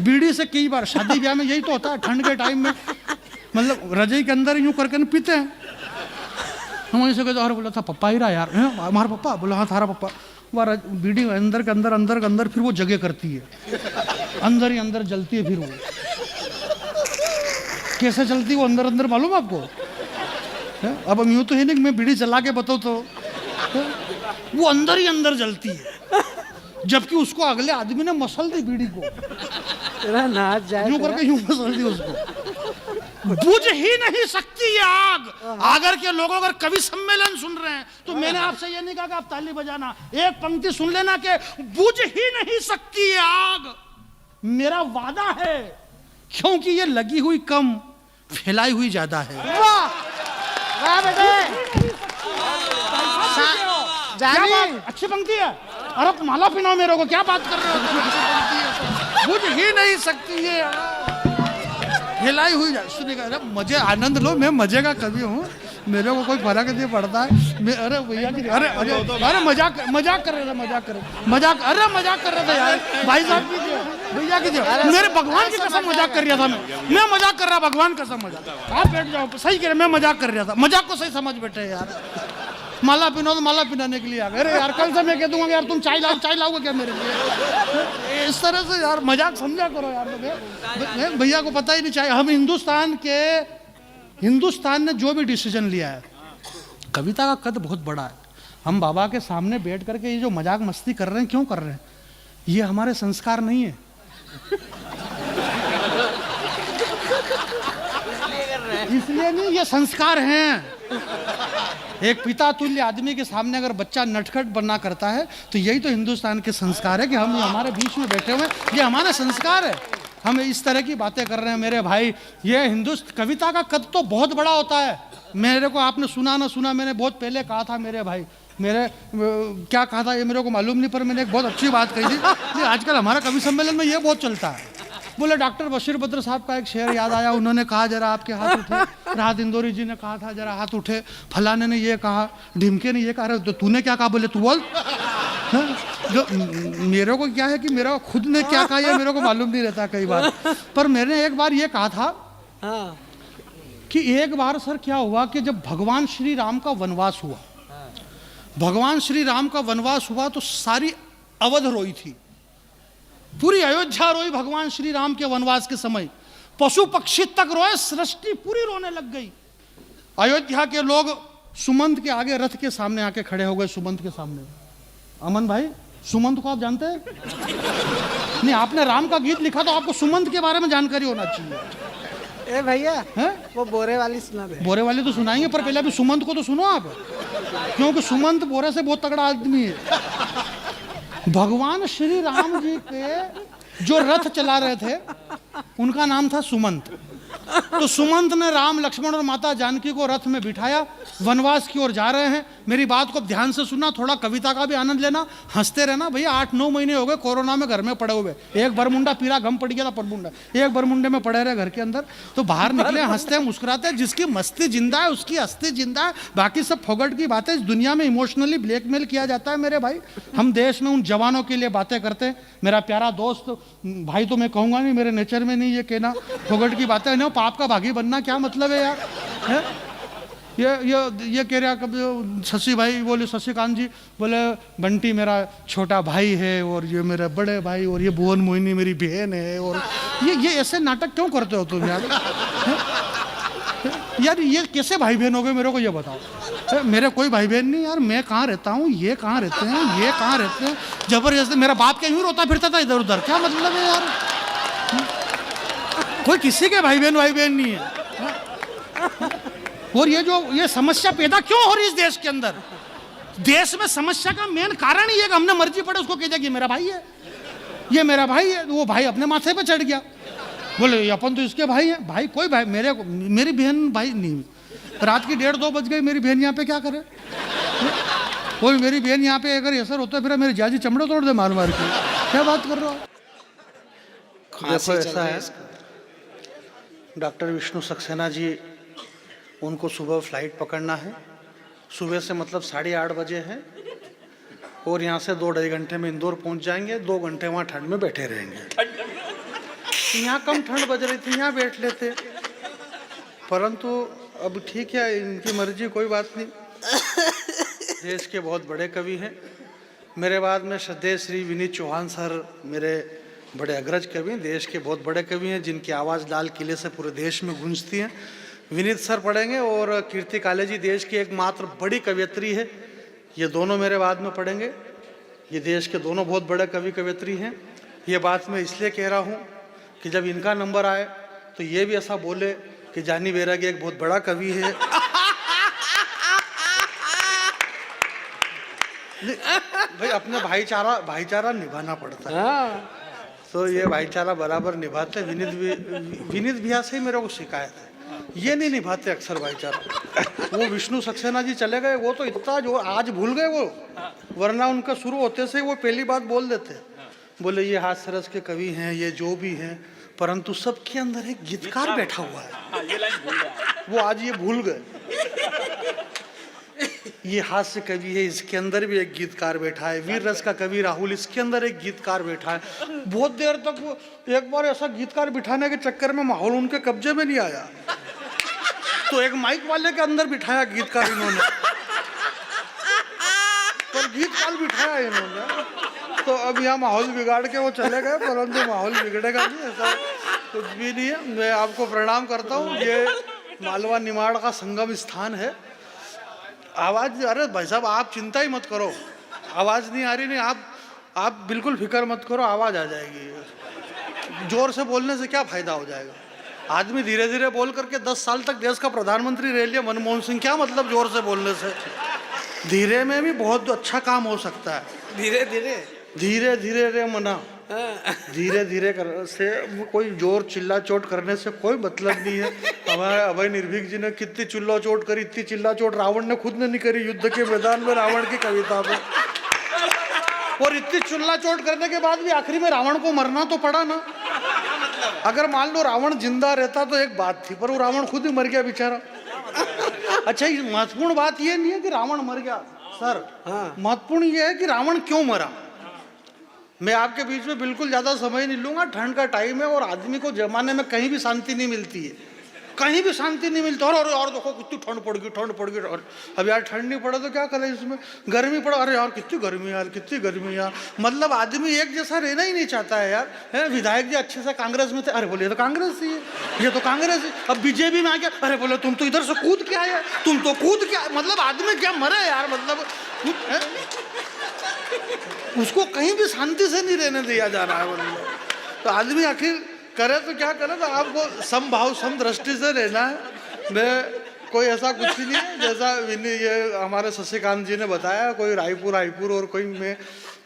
बीड़ी से। कई बार शादी ब्याह में यही तो होता है, ठंड के टाइम में, मतलब रजाई के अंदर यूँ करके पीते हैं हम। वहीं से कहते, अरे बोला था पप्पा ही रहा यार, हमारा पप्पा, बोला हाँ थारा पप्पा। वह बीड़ी अंदर के अंदर, अंदर के अंदर, फिर वो जगह करती है, अंदर ही अंदर जलती है। फिर वो कैसे चलती है वो अंदर अंदर, मालूम आपको? अब हम यूँ तो है नहीं, मैं बीड़ी जला के बताऊँ तो वो अंदर ही अंदर जलती है, जबकि उसको अगले आदमी ने मसल दी बीड़ी को, यूँ करके यूँ मसल दी उसको। बुझ ही नहीं सकती ये आग। आगर के लोग अगर कवि सम्मेलन सुन रहे हैं तो मैंने आपसे ये नहीं कहा कि आप ताली बजाना, एक पंक्ति सुन लेना कि बुझ ही नहीं सकती ये आग, मेरा वादा है, क्योंकि ये लगी हुई कम, फैलाई हुई ज्यादा है। वाह वाह बेटे क्या जानी बात, अच्छी पंक्ति है। अरे माला पिनाओ मेरे को, क्या बात कर रहे हो तुम? अच्छी पंक्ति है तो बुझ ही नहीं सकती ये हिलाई हुई जाए। सुनिएगा, अरे मजे आनंद लो, मैं मजे का कवि हूँ, मेरे को कोई फर्क नहीं पड़ता है। मैं अरे भैया की अरे अरे अरे मजाक कर रहे थे, अरे मजाक कर रहे थे यार भाई साहब कीजिए, भैया कीजिए, मेरे भगवान की कसम मजाक कर रहा था मैं मजाक कर रहा, भगवान कसम मजाक। आप बैठ जाओ, सही कह रहे, मैं मजाक कर रहा था, मजाक को सही समझ बैठे यार। माला पिनो तो माला पिनाने के लिए आ गए। अरे यार कल से मैं कह दूंगा यार तुम चाय लाओगे क्या मेरे लिए? इस तरह से यार मजाक समझा करो यार। तो भैया को पता ही नहीं चाहिए। हम हिंदुस्तान ने जो भी डिसीजन लिया है, कविता का कद बहुत बड़ा है। हम बाबा के सामने बैठ करके ये जो मजाक मस्ती कर रहे हैं, क्यों कर रहे हैं? ये हमारे संस्कार नहीं है। इसलिए नहीं, ये संस्कार हैं। एक पिता तुल्य आदमी के सामने अगर बच्चा नटखट बनना करता है तो यही तो हिंदुस्तान के संस्कार है कि हम हमारे बीच में बैठे हुए हैं, ये हमारा संस्कार है। हम इस तरह की बातें कर रहे हैं मेरे भाई। ये कविता का कद तो बहुत बड़ा होता है। मेरे को आपने सुना ना सुना, मैंने बहुत पहले कहा था मेरे भाई, क्या कहा था ये मेरे को मालूम नहीं, पर मैंने एक बहुत अच्छी बात कही थी। आजकल हमारा कवि सम्मेलन में ये बहुत चलता है। बोले डॉक्टर बशीर बद्र साहब का एक शेर याद आया, उन्होंने कहा जरा आपके हाथ उठे। राहत इंदौरी जी ने कहा था जरा हाथ उठे। फलाने ने ये कहा, ढिमके ने ये कहा। तो तूने क्या कहा? बोले तू बोल। जो मेरे को क्या है कि मेरा खुद ने क्या कहा ये मेरे को मालूम नहीं रहता कई बार। पर मैंने एक बार ये कहा था कि एक बार सर क्या हुआ कि जब भगवान श्री राम का वनवास हुआ, तो सारी अवध रोई थी, पूरी अयोध्या रोई भगवान श्री राम के वनवास के समय। पशु पक्षी तक रोए, सृष्टि पूरी रोने लग गई। अयोध्या के लोग सुमंत के आगे रथ के सामने आके खड़े हो गए। सुमंत के सामने, अमन भाई सुमंत को आप जानते हैं? नहीं, आपने राम का गीत लिखा तो आपको सुमंत के बारे में जानकारी होना चाहिए। ए भैया वो बोरे वाली सुना दे। बोरे वाली तो सुनाएंगे, पर पहले अभी सुमंत को तो सुनो आप, क्योंकि सुमंत बोरे से बहुत तगड़ा आदमी है। भगवान श्री राम जी के जो रथ चला रहे थे उनका नाम था सुमंत। तो सुमंत ने राम, लक्ष्मण और माता जानकी को रथ में बिठाया, वनवास की ओर जा रहे हैं। मेरी बात को ध्यान से सुनना, थोड़ा कविता का भी आनंद लेना, हंसते रहना भैया। 8-9 महीने हो गए कोरोना में घर में पड़े हुए। एक बरमुंडा पीरा, गम पड़ गया था परमुंडा, एक बरमुंडे में पड़े रहे घर के अंदर। तो बाहर निकले, हंसते मुस्कुराते। जिसकी मस्ती जिंदा है उसकी हस्ती जिंदा है, बाकी सब फोगट की बातें। इस दुनिया में इमोशनली ब्लैकमेल किया जाता है मेरे भाई। हम देश में उन जवानों के लिए बातें करते हैं। मेरा प्यारा दोस्त भाई, तो मैं कहूँगा नहीं, मेरे नेचर में नहीं ये कहना, फोगट की बातें नहीं, पाप का भागी बनना क्या मतलब है यार? है? ये कह रहा कब शशि भाई बोले, शशिकांत जी बोले बंटी मेरा छोटा भाई है, और ये मेरा बड़े भाई, और ये भुवन मोहिनी मेरी बहन है। और ये ऐसे नाटक क्यों करते हो तुम यार? यार ये कैसे भाई बहन हो गए मेरे को ये बताओ। मेरे कोई भाई बहन नहीं यार। मैं कहाँ रहता हूँ, ये कहाँ रहते हैं, ये कहाँ रहते हैं। जबरदस्ती मेरा बाप क्या यूँ रोता फिरता था इधर उधर, क्या मतलब है यार? कोई किसी के भाई बहन नहीं है। और ये समस्या पैदा क्यों हो रही है इस देश के अंदर? देश में समस्या का मेन कारण ही है कि हमने मर्जी पड़े उसको कह दिया कि मेरा भाई है, ये मेरा भाई है। वो भाई अपने माथे पे चढ़ गया, बोले अपन तो इसके भाई है। भाई कोई भाई, मेरी बहन भाई नहीं। रात की 1:30-2 बज गई, मेरी बहन यहाँ पे क्या करे? कोई मेरी बहन यहाँ पे अगर असर होता है फिर मेरी जाजी चमड़े तोड़ दे मार मार के। क्या बात कर रहा हो? देखो ऐसा है, डॉक्टर विष्णु सक्सेना जी, उनको सुबह फ्लाइट पकड़ना है। सुबह से मतलब 8:30 बजे है, और यहाँ से 2-2.5 घंटे में इंदौर पहुँच जाएंगे। 2 घंटे वहाँ ठंड में बैठे रहेंगे। यहाँ कम ठंड बज रही थी, यहाँ बैठ लेते, परंतु अब ठीक है, इनकी मर्जी, कोई बात नहीं। देश के बहुत बड़े कवि हैं। मेरे बाद में श्रद्धेय श्री विनीत चौहान सर मेरे बड़े अग्रज कवि हैं, देश के बहुत बड़े कवि हैं, जिनकी आवाज़ लाल किले से पूरे देश में गूंजती है। विनीत सर पढ़ेंगे, और कीर्ति काले जी देश की एकमात्र बड़ी कवयित्री है, ये दोनों मेरे बाद में पढ़ेंगे। ये देश के दोनों बहुत बड़े कवि कवयित्री हैं। ये बात मैं इसलिए कह रहा हूँ कि जब इनका नंबर आए तो ये भी ऐसा बोले कि जानी बैरागी एक बहुत बड़ा कवि है। भाई अपने भाईचारा निभाना पड़ता है, तो ये भाईचारा बराबर निभाते। विनीत भैया से ही मेरे को शिकायत है। ये नहीं निभाते अक्सर भाईचारा। वो विष्णु सक्सेना जी चले गए, वो तो इतना जो आज भूल गए वो, वरना उनका शुरू होते से वो पहली बात बोल देते, बोले ये हास्यरस के कवि हैं, ये जो भी हैं, परंतु सबके अंदर एक गीतकार बैठा हुआ है। ये लाइन भूल गया। वो आज ये भूल गए। ये हास्य कवि है, इसके अंदर भी एक गीतकार बैठा है। वीर रस का कवि राहुल, इसके अंदर एक गीतकार बैठा है। बहुत देर तक वो, एक बार ऐसा गीतकार बिठाने के चक्कर में माहौल उनके कब्जे में नहीं आया, तो एक माइक वाले के अंदर बिठाया गीतकार इन्होंने, तो गीतकार बिठाया इन्होंने। तो अब यहाँ माहौल बिगाड़ के वो चले गए, परंतु माहौल बिगड़ेगा नहीं, ऐसा कुछ भी नहीं है। मैं आपको प्रणाम करता हूँ। ये मालवा निमाड़ का संगम स्थान है। आवाज, अरे भाई साहब आप चिंता ही मत करो, आवाज नहीं आ रही, नहीं आप बिल्कुल फिक्र मत करो, आवाज आ जाएगी। जोर से बोलने से क्या फायदा हो जाएगा? आदमी धीरे धीरे बोल करके 10 साल तक देश का प्रधानमंत्री रह लिया मनमोहन सिंह, क्या मतलब जोर से बोलने से? धीरे में भी बहुत अच्छा काम हो सकता है। धीरे धीरे धीरे धीरे रे मना, धीरे धीरे कर से कोई जोर चिल्ला चोट करने से कोई मतलब नहीं है। हमारे अभय निर्भीक जी ने कितनी चिल्ला चोट करी, इतनी चिल्ला चोट रावण ने खुद ने नहीं करी युद्ध के मैदान में रावण की कविता पे। और इतनी चिल्ला चोट करने के बाद भी आखिरी में रावण को मरना तो पड़ा ना। अगर मान लो रावण जिंदा रहता तो एक बात थी, पर वो रावण खुद ही मर गया बेचारा। अच्छा, महत्वपूर्ण बात ये नहीं है कि रावण मर गया सर, महत्वपूर्ण ये है कि रावण क्यों मरा। मैं आपके बीच में बिल्कुल ज़्यादा समय नहीं लूँगा, ठंड का टाइम है और आदमी को जमाने में कहीं भी शांति नहीं मिलती है, कहीं भी शांति नहीं मिलती। और देखो कितनी ठंड पड़ गई। और अब यार ठंड नहीं पड़े तो क्या करें, इसमें गर्मी पड़ा, अरे यार कितनी गर्मी यार। मतलब आदमी एक जैसा रहना ही नहीं चाहता है यार। है विधायक जी अच्छे से कांग्रेस में थे, अरे बोले ये तो कांग्रेस ही है, ये तो कांग्रेस है। अब बीजेपी में आ गया, अरे बोले तुम तो इधर से कूद के आए, तुम तो कूद के, मतलब आदमी क्या मरे यार, मतलब उसको कहीं भी शांति से नहीं रहने दिया जा रहा है। मतलब तो आदमी आखिर करे तो क्या करे, तो आपको समभाव सम दृष्टि से रहना है। मैं कोई ऐसा कुछ ही नहीं है जैसा ये हमारे शशिकांत जी ने बताया, कोई रायपुर और कोई मैं,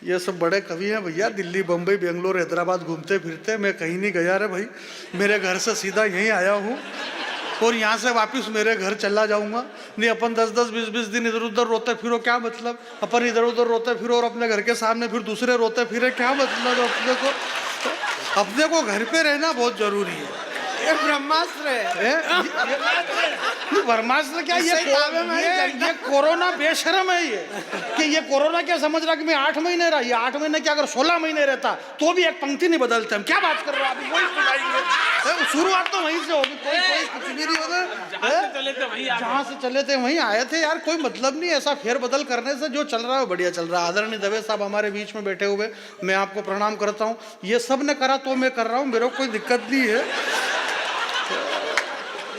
ये सब बड़े कवि हैं भैया, दिल्ली बम्बई बेंगलोर हैदराबाद घूमते फिरते। मैं कहीं नहीं गया रे भाई, मेरे घर से सीधा यहीं आया हूँ और यहाँ से वापस मेरे घर चला जाऊंगा। नहीं अपन 10-10 20-20 दिन इधर उधर रोते फिरो, क्या मतलब? अपन इधर उधर रोते फिरो और अपने घर के सामने फिर दूसरे रोते फिरे, क्या मतलब? अपने को घर पे रहना बहुत जरूरी है। ये ब्रह्मास्त्र है। ब्रह्मास्त्र क्या, ये कोरोना बेशरम है ये, कि ये कोरोना क्या समझ रहा कि मैं 8 महीने रहा, ये 8 महीने क्या अगर 16 महीने रहता तो भी एक पंक्ति नहीं बदलते हम। क्या बात कर रहे हो आप? वही सुनाएंगे, शुरुआत तो वहीं से होगी, कोई कुछ भी नहीं होगा। जहाँ से चले थे वहीं आए थे यार, कोई मतलब नहीं ऐसा फेर बदल करने से। जो चल रहा है बढ़िया चल रहा है। आदरणीय दवे साहब हमारे बीच में बैठे हुए, मैं आपको प्रणाम करता हूँ। ये सब ने करा तो मैं कर रहा हूँ, मेरे को कोई दिक्कत नहीं है।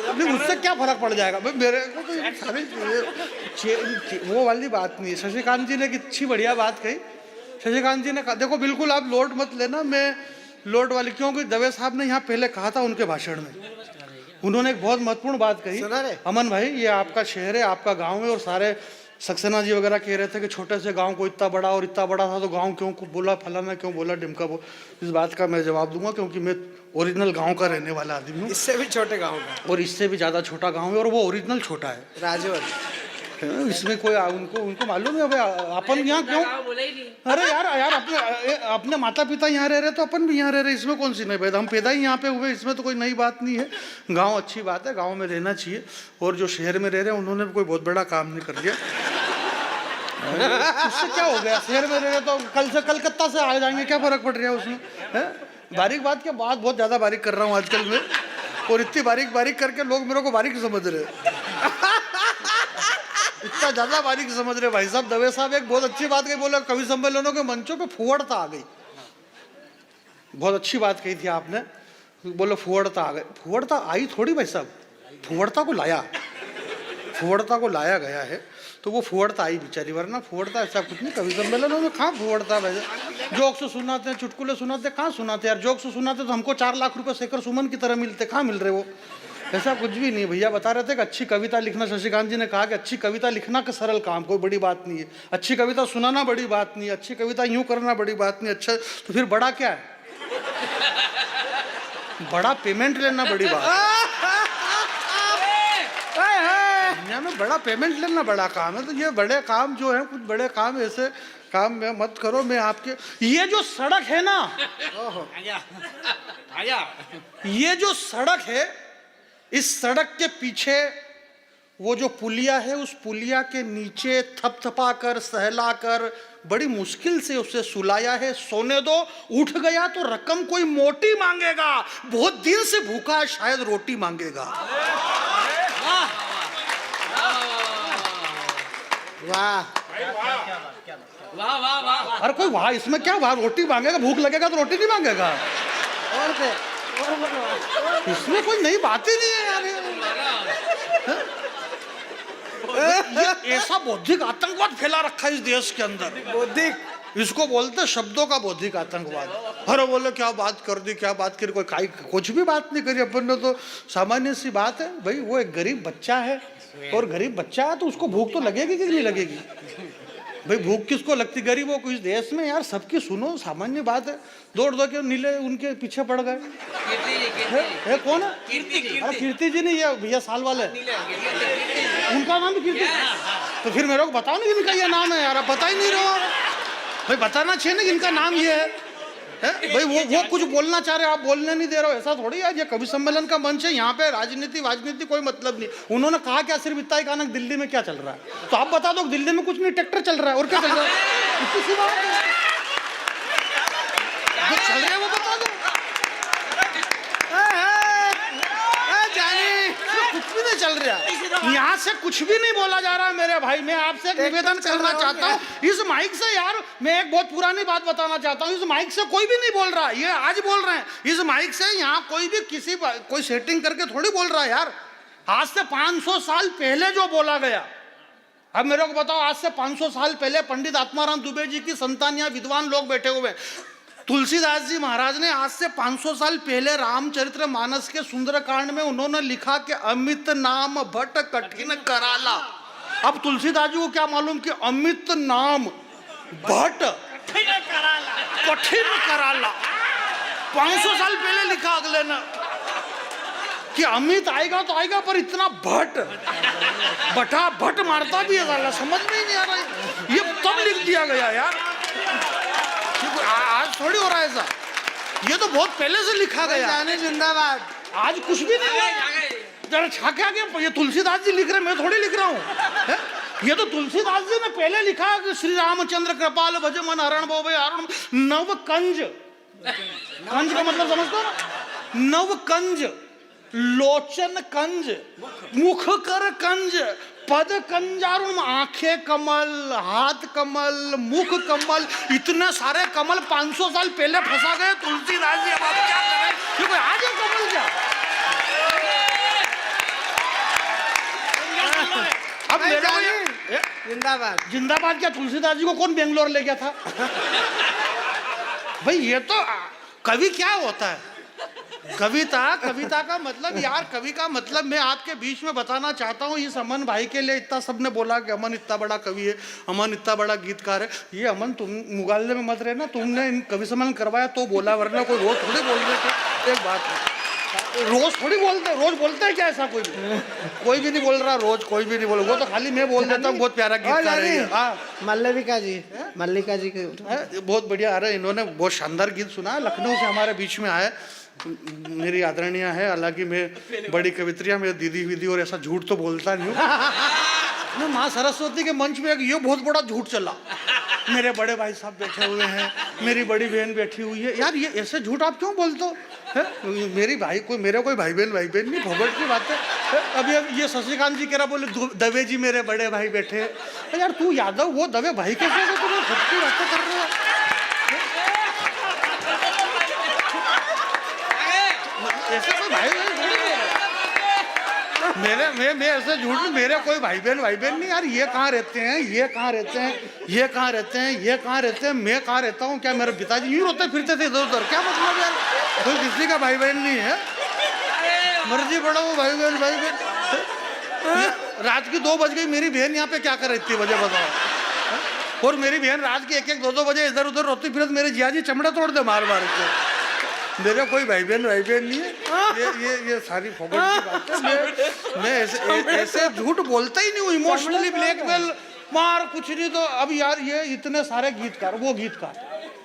नहीं, उससे क्या फर्क पड़ जाएगा भाई, मेरे को तो सारी वो वाली बात नहीं है। शशिकांत जी ने अच्छी बढ़िया बात कही। शशिकांत जी ने कहा, देखो बिल्कुल आप लोड मत लेना, मैं लोड वाली, क्योंकि दवे साहब ने यहाँ पहले कहा था उनके भाषण में, उन्होंने एक बहुत महत्वपूर्ण बात कही। अमन भाई, ये आपका शहर है, आपका गाँव है, और सारे सक्सेना जी वगैरह कह रहे थे कि छोटे से गांव को इतना बड़ा, और इतना बड़ा था तो गांव क्यों बोला, फलाना क्यों बोला, ढिमका बोल। इस बात का मैं जवाब दूंगा, क्योंकि मैं ओरिजिनल गांव का रहने वाला आदमी हूँ। इससे भी छोटे गांव का, और इससे भी ज़्यादा छोटा गांव है, और वो ओरिजिनल छोटा है, राजवंश। इसमें कोई उनको मालूम है अपन यहाँ क्यों? अरे यार अपने माता पिता यहाँ रह रहे तो अपन भी यहाँ रह रहे, इसमें कौन सी नई बात? हम पैदा ही यहाँ पे हुए, इसमें तो कोई नई बात नहीं है। गाँव अच्छी बात है, गाँव में रहना चाहिए। और जो शहर में रह रहे हैं उन्होंने कोई बहुत बड़ा काम नहीं कर दिया। उससे क्या हो गया, शहर में रह रहे तो कल से कलकत्ता से आ जाएंगे, क्या फर्क पड़ रहा है उसमें? है बारीक बात क्या, बात बहुत ज्यादा बारीक कर रहा हूँ आजकल मैं, और इतनी बारीक करके लोग मेरे को बारीक समझ रहे, इतना ज्यादा बारीक समझ रहे। भाई साहब दवे साहब एक बहुत अच्छी बात कही, बोला कवि सम्मेलनों के मंचों पे फुहड़ता आ गई। बहुत अच्छी बात कही थी आपने, बोलो फुहड़ता आ गई। फुहड़ता आई थोड़ी भाई साहब, फुहड़ता को लाया गया है, तो वो फुहड़ता आई बेचारी, वरना फुहड़ता ऐसा कुछ नहीं। कवि सम्मेलनों में कहाँ फुहड़ता है? जोक से सुनाते हैं, चुटकुले सुनाते, कहाँ सुनाते यार? जोक से सुनाते तो हमको 4 लाख रुपए शेखर सुमन की तरह मिलते, कहाँ मिल रहे वो? ऐसा कुछ भी नहीं। भैया बता रहे थे कि अच्छी कविता लिखना, शशिकांत जी ने कहा कि अच्छी कविता लिखना का सरल काम, कोई बड़ी बात नहीं है। अच्छी कविता सुनाना बड़ी बात नहीं है, अच्छी कविता यूं करना बड़ी बात नहीं। अच्छा तो फिर बड़ा क्या है? बड़ा पेमेंट लेना बड़ी बात। दुनिया में बड़ा पेमेंट लेना बड़ा काम है, तो ये बड़े काम जो है, कुछ बड़े काम ऐसे काम में मत करो। मैं आपके ये जो सड़क है ना, आजा आजा ये जो सड़क है, इस सड़क के पीछे वो जो पुलिया है, उस पुलिया के नीचे थपथपा कर सहला कर बड़ी मुश्किल से उसे सुलाया है। सोने दो, उठ गया तो रकम कोई मोटी मांगेगा, बहुत दिन से भूखा है, शायद रोटी मांगेगा। वाह वाह वाह वाह अरे कोई वाह, इसमें क्या वाह, रोटी मांगेगा, भूख लगेगा तो रोटी नहीं मांगेगा, और से इसमें कोई नई बात ही नहीं है यार। ये ऐसा बौद्धिक आतंकवाद फैला रखा है इस देश के अंदर, बौद्धिक, इसको बोलते हैं शब्दों का बौद्धिक आतंकवाद। अरे बोले क्या बात कर दी, क्या बात करी, कोई कुछ भी बात नहीं करी अपन ने, तो सामान्य सी बात है भाई। वो एक गरीब बच्चा है, और गरीब बच्चा है तो उसको भूख तो लगेगी कि नहीं लगेगी भाई? भूख किसको लगती, गरीबों को इस देश में यार। सबकी सुनो, सामान्य बात है। दौड़ दौड़ के नीले उनके पीछे पड़ गए। कीर्ति जी है कौन है? कीर्ति अरे कीर्ति जी नहीं, ये भैया साल वाले, उनका नाम भी कीर्ति। तो फिर मेरे को बताओ ना इनका ये नाम है यार, आप बता ही नहीं रहे हो भाई। बताना चाहिए ना कि इनका नाम ये है भाई। वो कुछ बोलना चाह रहे हो, आप बोलने नहीं दे रहे हो, ऐसा थोड़ी है। ये कवि सम्मेलन का मंच है, यहाँ पे राजनीति कोई मतलब नहीं। उन्होंने कहा क्या, सिर्फ इतना ही कहा ना दिल्ली में क्या चल रहा है, तो आप बता दो दिल्ली में कुछ नहीं, ट्रैक्टर चल रहा है, और क्या चल रहा है, इतनी सी बात है। जो चल रहा है वो बता दो। जानी कुछ भी नहीं चल रहा, यहाँ से कुछ भी नहीं बोला जा रहा है मेरे भाई। मैं आपसे एक निवेदन करना चाहता हूँ, इस माइक से यार, मैं एक बहुत पुरानी बात बताना चाहता हूँ। इस माइक से कोई भी नहीं बोल रहा, ये आज बोल रहे हैं। इस माइक से यहाँ कोई भी कोई सेटिंग करके थोड़ी बोल रहा है यार। आज से 500 साल पहले जो बोला गया, अब मेरे को बताओ, आज से 500 साल पहले पंडित आत्माराम दुबे जी की संतान, यहाँ विद्वान लोग बैठे हुए, तुलसीदास जी महाराज ने आज से 500 साल पहले रामचरित्र मानस के सुंदरकांड में उन्होंने लिखा कि अमित नाम भट्ट कठिन कराला। अब तुलसीदास जी को क्या मालूम कि अमित नाम भट्ट कठिन कराला 500 साल पहले लिखा अगले ने कि अमित आएगा तो आएगा, पर इतना भट्ट बटा भट्ट मारता भी है साला, समझ में ही नहीं आ रहा। ये तब लिख दिया गया यार, आज थोड़ी हो रहा है ऐसा, ये तो बहुत पहले से लिखा गया। जानी जिंदाबाद। आज कुछ भी नहीं हुआ, जरा छाके आगे। ये तुलसीदास जी लिख रहे, मैं थोड़ी लिख रहा हूँ। ये तो तुलसीदास जी ने पहले लिखा कि श्री रामचंद्र कृपाल भज मन हरण भो भय हरण। नव कंज, कंज का मतलब समझते हो ना? नव कंज, लोचन कंज, मुख कर कंज, पद कंजारुण, आंखें कमल, हाथ कमल, मुख कमल, इतने सारे कमल 500 साल पहले फंसा गए तुलसीदास जी। अब आप क्या करें, ये कोई आज है कमल क्या? अब मेरे को जिंदाबाद। जिंदाबाद क्या, तुलसीदास जी को कौन बेंगलोर ले गया था भाई? ये तो कवि क्या होता है, कविता का मतलब यार, कवि का मतलब मैं आपके बीच में बताना चाहता हूँ। इस अमन भाई के लिए इतना सबने बोला कि अमन इतना बड़ा कवि है, अमन इतना बड़ा गीतकार है। ये अमन तुम मुगालने में मत रहना, तुमने इन कवि सम्मेलन करवाया तो बोला, वरना कोई रोज थोड़ी बोल रहे थे। एक बात है, रोज थोड़ी बोलते, रोज बोलते हैं क्या ऐसा? कोई भी नहीं बोल रहा, रोज कोई भी नहीं बोल। वो तो खाली मैं बोल देता हूँ, बहुत प्यारा गीतकार है। मल्लिका जी, मल्लिका जी के बहुत बढ़िया। अरे इन्होंने बहुत शानदार गीत सुना, लखनऊ से हमारे बीच में आए, मेरी आदरणीय है। हालांकि मैं बड़ी कवित्रियाँ, मेरी दीदी विदी, और ऐसा झूठ तो बोलता नहीं हूँ। माँ सरस्वती के मंच में ये बहुत बड़ा झूठ चला, मेरे बड़े भाई साहब बैठे हुए हैं, मेरी बड़ी बहन बैठी हुई है। यार ये ऐसे झूठ आप क्यों बोलते हो? मेरी भाई कोई, मेरे कोई भाई बहन नहीं, भगवत की बात है। अभी ये शशिकांत जी कह रहा, बोले दवे जी मेरे बड़े भाई बैठे। यार तू यादव, वो दवे भाई कैसे तुम्हें खुद की बातें कर रहे हो? ऐसे कोई भाई मैं ऐसे झूठ, मेरे कोई भाई बहन नहीं यार। ये कहाँ रहते हैं, ये कहाँ रहते हैं, ये कहाँ रहते हैं, ये कहाँ रहते हैं, मैं कहाँ रहता हूँ? क्या मेरे पिताजी यूँ रोते फिरते थे इधर उधर? क्या मतलब यार, कोई किसी का भाई बहन नहीं है, मर्जी पड़ा वो भाई बहन। रात की 2 बज गई, मेरी बहन यहाँ पे क्या कर रही थी वजह बताओ? और मेरी बहन रात के 1-1, 2-2 बजे इधर उधर रोती फिर, मेरे जिया जी चमड़ा तोड़ दे मार के। मेरे कोई भाई बहन नहीं है, ये सारी फोकट की बात है। मैं ऐसे झूठ बोलता ही नहीं हूँ। इमोशनली ब्लैकमेल मार कुछ नहीं। तो अब यार ये इतने सारे गीतकार, वो गीतकार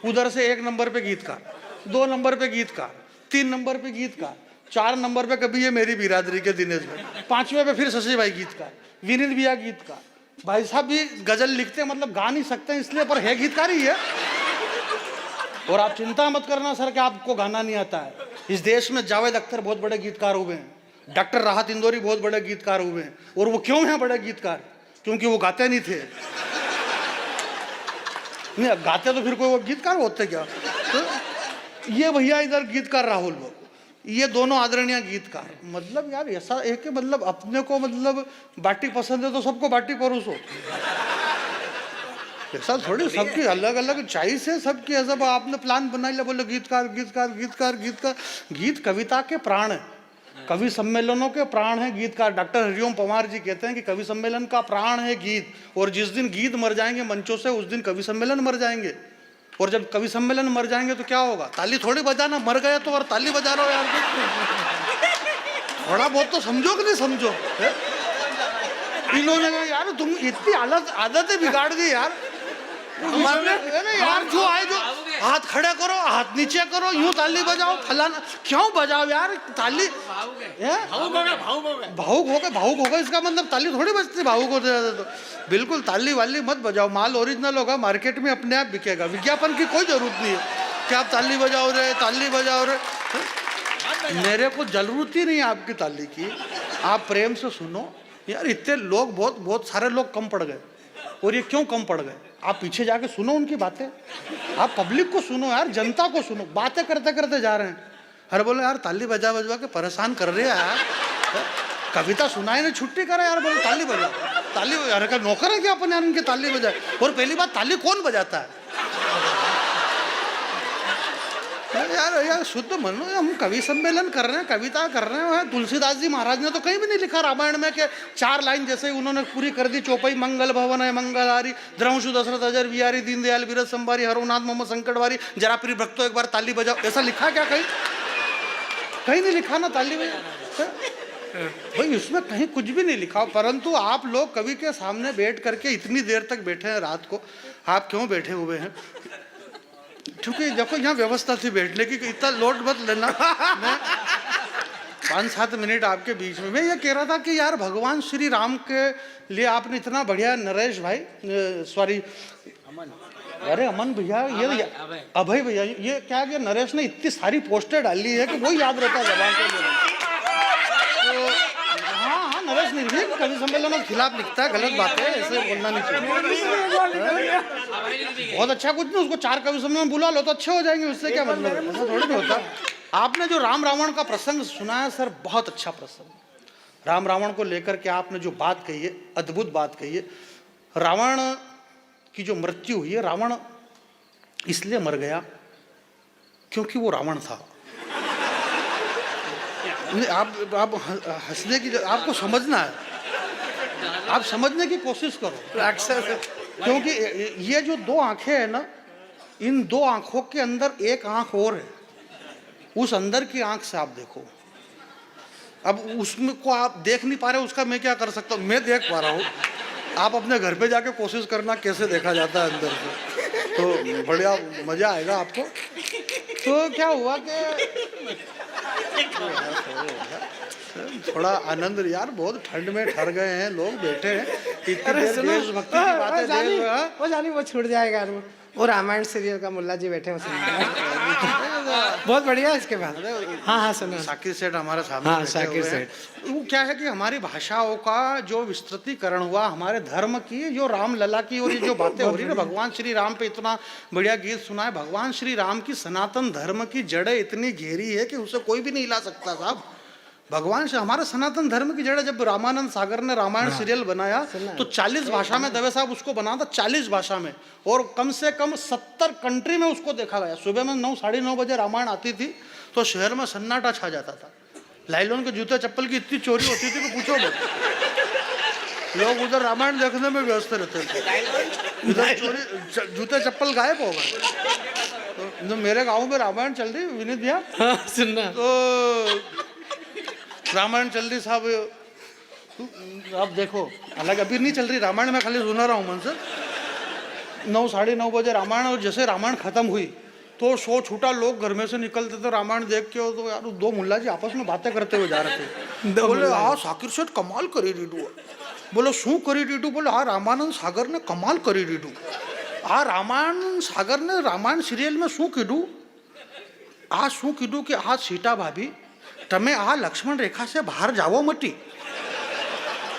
उधर से 1 नंबर पे गीतकार, 2 नंबर पे गीतकार, 3 नंबर पे गीतकार, 4 नंबर पे कभी ये मेरी बिरादरी के दिनेश भाई, 5वें पे फिर शशि भाई गीतकार, विनीत भैया गीतकार। भाई साहब भी गजल लिखते हैं, मतलब गा नहीं सकते इसलिए, पर है गीतकार ही है। और आप चिंता मत करना सर कि आपको गाना नहीं आता है। इस देश में जावेद अख्तर बहुत बड़े गीतकार हुए हैं, डॉक्टर राहत इंदौरी बहुत बड़े गीतकार हुए हैं। और वो क्यों हैं बड़े गीतकार? क्योंकि वो गाते नहीं थे। नहीं गाते तो फिर कोई वो गीतकार होते क्या? तो ये भैया इधर गीतकार राहुल, वो ये दोनों आदरणीय गीतकार। मतलब यार ऐसा एक है, मतलब अपने को मतलब बाटी पसंद है तो सबको बाटी परोसो। ऐसा थोड़ी, सबकी अलग अलग चॉइस है सबकी। ऐसा आपने प्लान बना लिया, बोले गीतकार गीतकार गीतकार गीतकार। गीत कविता के प्राण है, कवि सम्मेलनों के प्राण है गीतकार। डॉक्टर हरिओम पवार जी कहते हैं कि कवि सम्मेलन का प्राण है गीत, और जिस दिन गीत मर जाएंगे मंचों से उस दिन कवि सम्मेलन मर जाएंगे। और जब कवि सम्मेलन मर जाएंगे तो क्या होगा? ताली थोड़ी बजाना, मर गए तो और ताली बजा रहे हो यार। थोड़ा बहुत तो समझो कि नहीं समझो? इन्होंने कहा यार तुम इतनी आदतें बिगाड़ दी यार। यार जो आए जो हाथ खड़े करो, हाथ नीचे करो, यूं ताली बजाओ, फलाना क्यों बजाओ यार ताली? भावुक हो गए इसका मतलब ताली थोड़ी बजती भावुक होते जाते। तो बिल्कुल ताली वाली मत बजाओ। माल ओरिजिनल होगा, मार्केट में अपने आप बिकेगा। विज्ञापन की कोई जरूरत नहीं है कि आप ताली बजाओ रे। मेरे को जरूरत ही नहीं है आपकी ताली की। आप प्रेम से सुनो यार। इतने लोग बहुत सारे लोग कम पड़ गए। और ये क्यों कम पड़ गए? आप पीछे जाके सुनो उनकी बातें। आप पब्लिक को सुनो यार, जनता को सुनो। बातें करते करते जा रहे हैं। हर बोले यार ताली बजा के परेशान कर रहे हैं यार। कविता सुनाए ना, छुट्टी करे यार। बोले ताली बजा, ताली यार का नौकर है क्या अपन यार इनके ताली बजाए? और पहली बात ताली कौन बजाता है यार शुद्ध मनो। हम कवि सम्मेलन कर रहे हैं, कविता कर रहे हैं। तुलसीदास जी महाराज ने तो कहीं भी नहीं लिखा रामायण में कि 4 लाइन जैसे ही उन्होंने पूरी कर दी चौपाई। मंगल भवन है मंगलहारी, द्रंशु दशरथ अजर बिहारी, दीनदयाल बिरज संभारी, हरुनाथ मोहम्मद संकटवारी, जरा प्रिय भक्तों एक बार ताली बजाओ। ऐसा लिखा क्या कहीं? कहीं नहीं लिखा ना ताली बजाओ भाई, इसमें कहीं कुछ भी नहीं लिखा। परंतु आप लोग कवि के सामने बैठ करके इतनी देर तक बैठे हैं रात को। आप क्यों बैठे हुए हैं? क्योंकि देखो यहाँ व्यवस्था थी बैठने की, इतना लोड मत लेना। मैं 5-7 मिनट आपके बीच में मैं ये कह रहा था कि यार भगवान श्री राम के लिए आपने इतना बढ़िया, नरेश भाई सॉरी अरे अमन भैया, ये अभय भैया, ये क्या कि नरेश ने इतनी सारी पोस्टर डाली है कि वो याद रहता है जबान के लिए। तो हाँ नरेश निर्भीक कवि सम्मेलन के खिलाफ लिखता है, गलत बात है, ऐसे बोलना नहीं चाहिए। बहुत अच्छा, कुछ नहीं उसको 4 कवि सम्मेलन बुला लो तो अच्छे हो जाएंगे, उससे क्या मतलब है? ऐसा थोड़ी नहीं होता। आपने जो राम रावण का प्रसंग सुना है सर, बहुत अच्छा प्रसंग। राम रावण को लेकर के आपने जो बात कही है, अद्भुत बात कही है। रावण की जो मृत्यु हुई है, रावण इसलिए मर गया क्योंकि वो रावण था। आप हंसने की, आपको समझना है, आप समझने की कोशिश करो। क्योंकि ये जो 2 आंखें हैं ना, इन 2 आंखों के अंदर एक आंख और है। उस अंदर की आंख से आप देखो। अब उसमें को आप देख नहीं पा रहे, उसका मैं क्या कर सकता हूँ? मैं देख पा रहा हूँ, आप अपने घर पे जाके कोशिश करना कैसे देखा जाता है अंदर से, तो बढ़िया मजा आएगा आपको। तो क्या हुआ कि थोड़ा आनंद यार, बहुत ठंड में ठहर गए हैं लोग, बैठे हैं, इतनी देर देशभक्ति की बातें। वो जानी वो छूट जाएगा। वो रामायण सीरियल का मुल्ला जी बैठे बहुत बढ़िया। इसके बाद हाँ सुनो, साकिर सेठ हमारे सामने। हाँ साकिर सेठ। वो क्या है कि हमारी भाषाओं का जो विस्तृतीकरण हुआ, हमारे धर्म की, जो राम लला की और ये जो बातें हो रही है, भगवान श्री राम पे इतना बढ़िया गीत सुना है। भगवान श्री राम की सनातन धर्म की जड़ें इतनी गहरी है कि उसे कोई भी नहीं हिला सकता साहब। भगवान से हमारे सनातन धर्म की जड़ें, जब रामानंद सागर ने रामायण सीरियल बनाया तो 40 भाषा में दवे साहब उसको बना था, 40 भाषा में, और कम से कम 70 कंट्री में उसको देखा गया। सुबह में 9 साढ़े 9 बजे रामायण आती थी तो शहर में सन्नाटा छा जाता था। लाइलॉन के जूते चप्पल की इतनी चोरी होती थी कि पूछो मत। लोग उधर रामायण देखने में व्यस्त रहते थे, इधर चोरी जूते चप्पल गायब हो गए। तो मेरे गांव में रामायण चल रही विनीत भैया, हाँ सुनना। तो रामायण चल रही साहब। आप देखो, हालांकि अभी नहीं चल रही रामायण, मैं खाली सुना रहा हूँ मन से। 9 साढ़े 9 बजे रामायण, और जैसे रामायण खत्म हुई तो शो छूटा, लोग घर में से निकलते थे रामायण देख के। तो यार 2 मुल्ला जी आपस में बातें करते हुए जा रहे थे। बोले हाँ साकिर सेठ कमाल करी रीडू। बोलो शू करी रीडू? बोले हाँ रामानंद सागर ने कमाल करी रीडू। आ रामायण सागर ने रामायण सीरियल में शू कीधु? आ शू कीधु कि आ सीता भाभी तमे आ लक्ष्मण रेखा से बहार जावो मती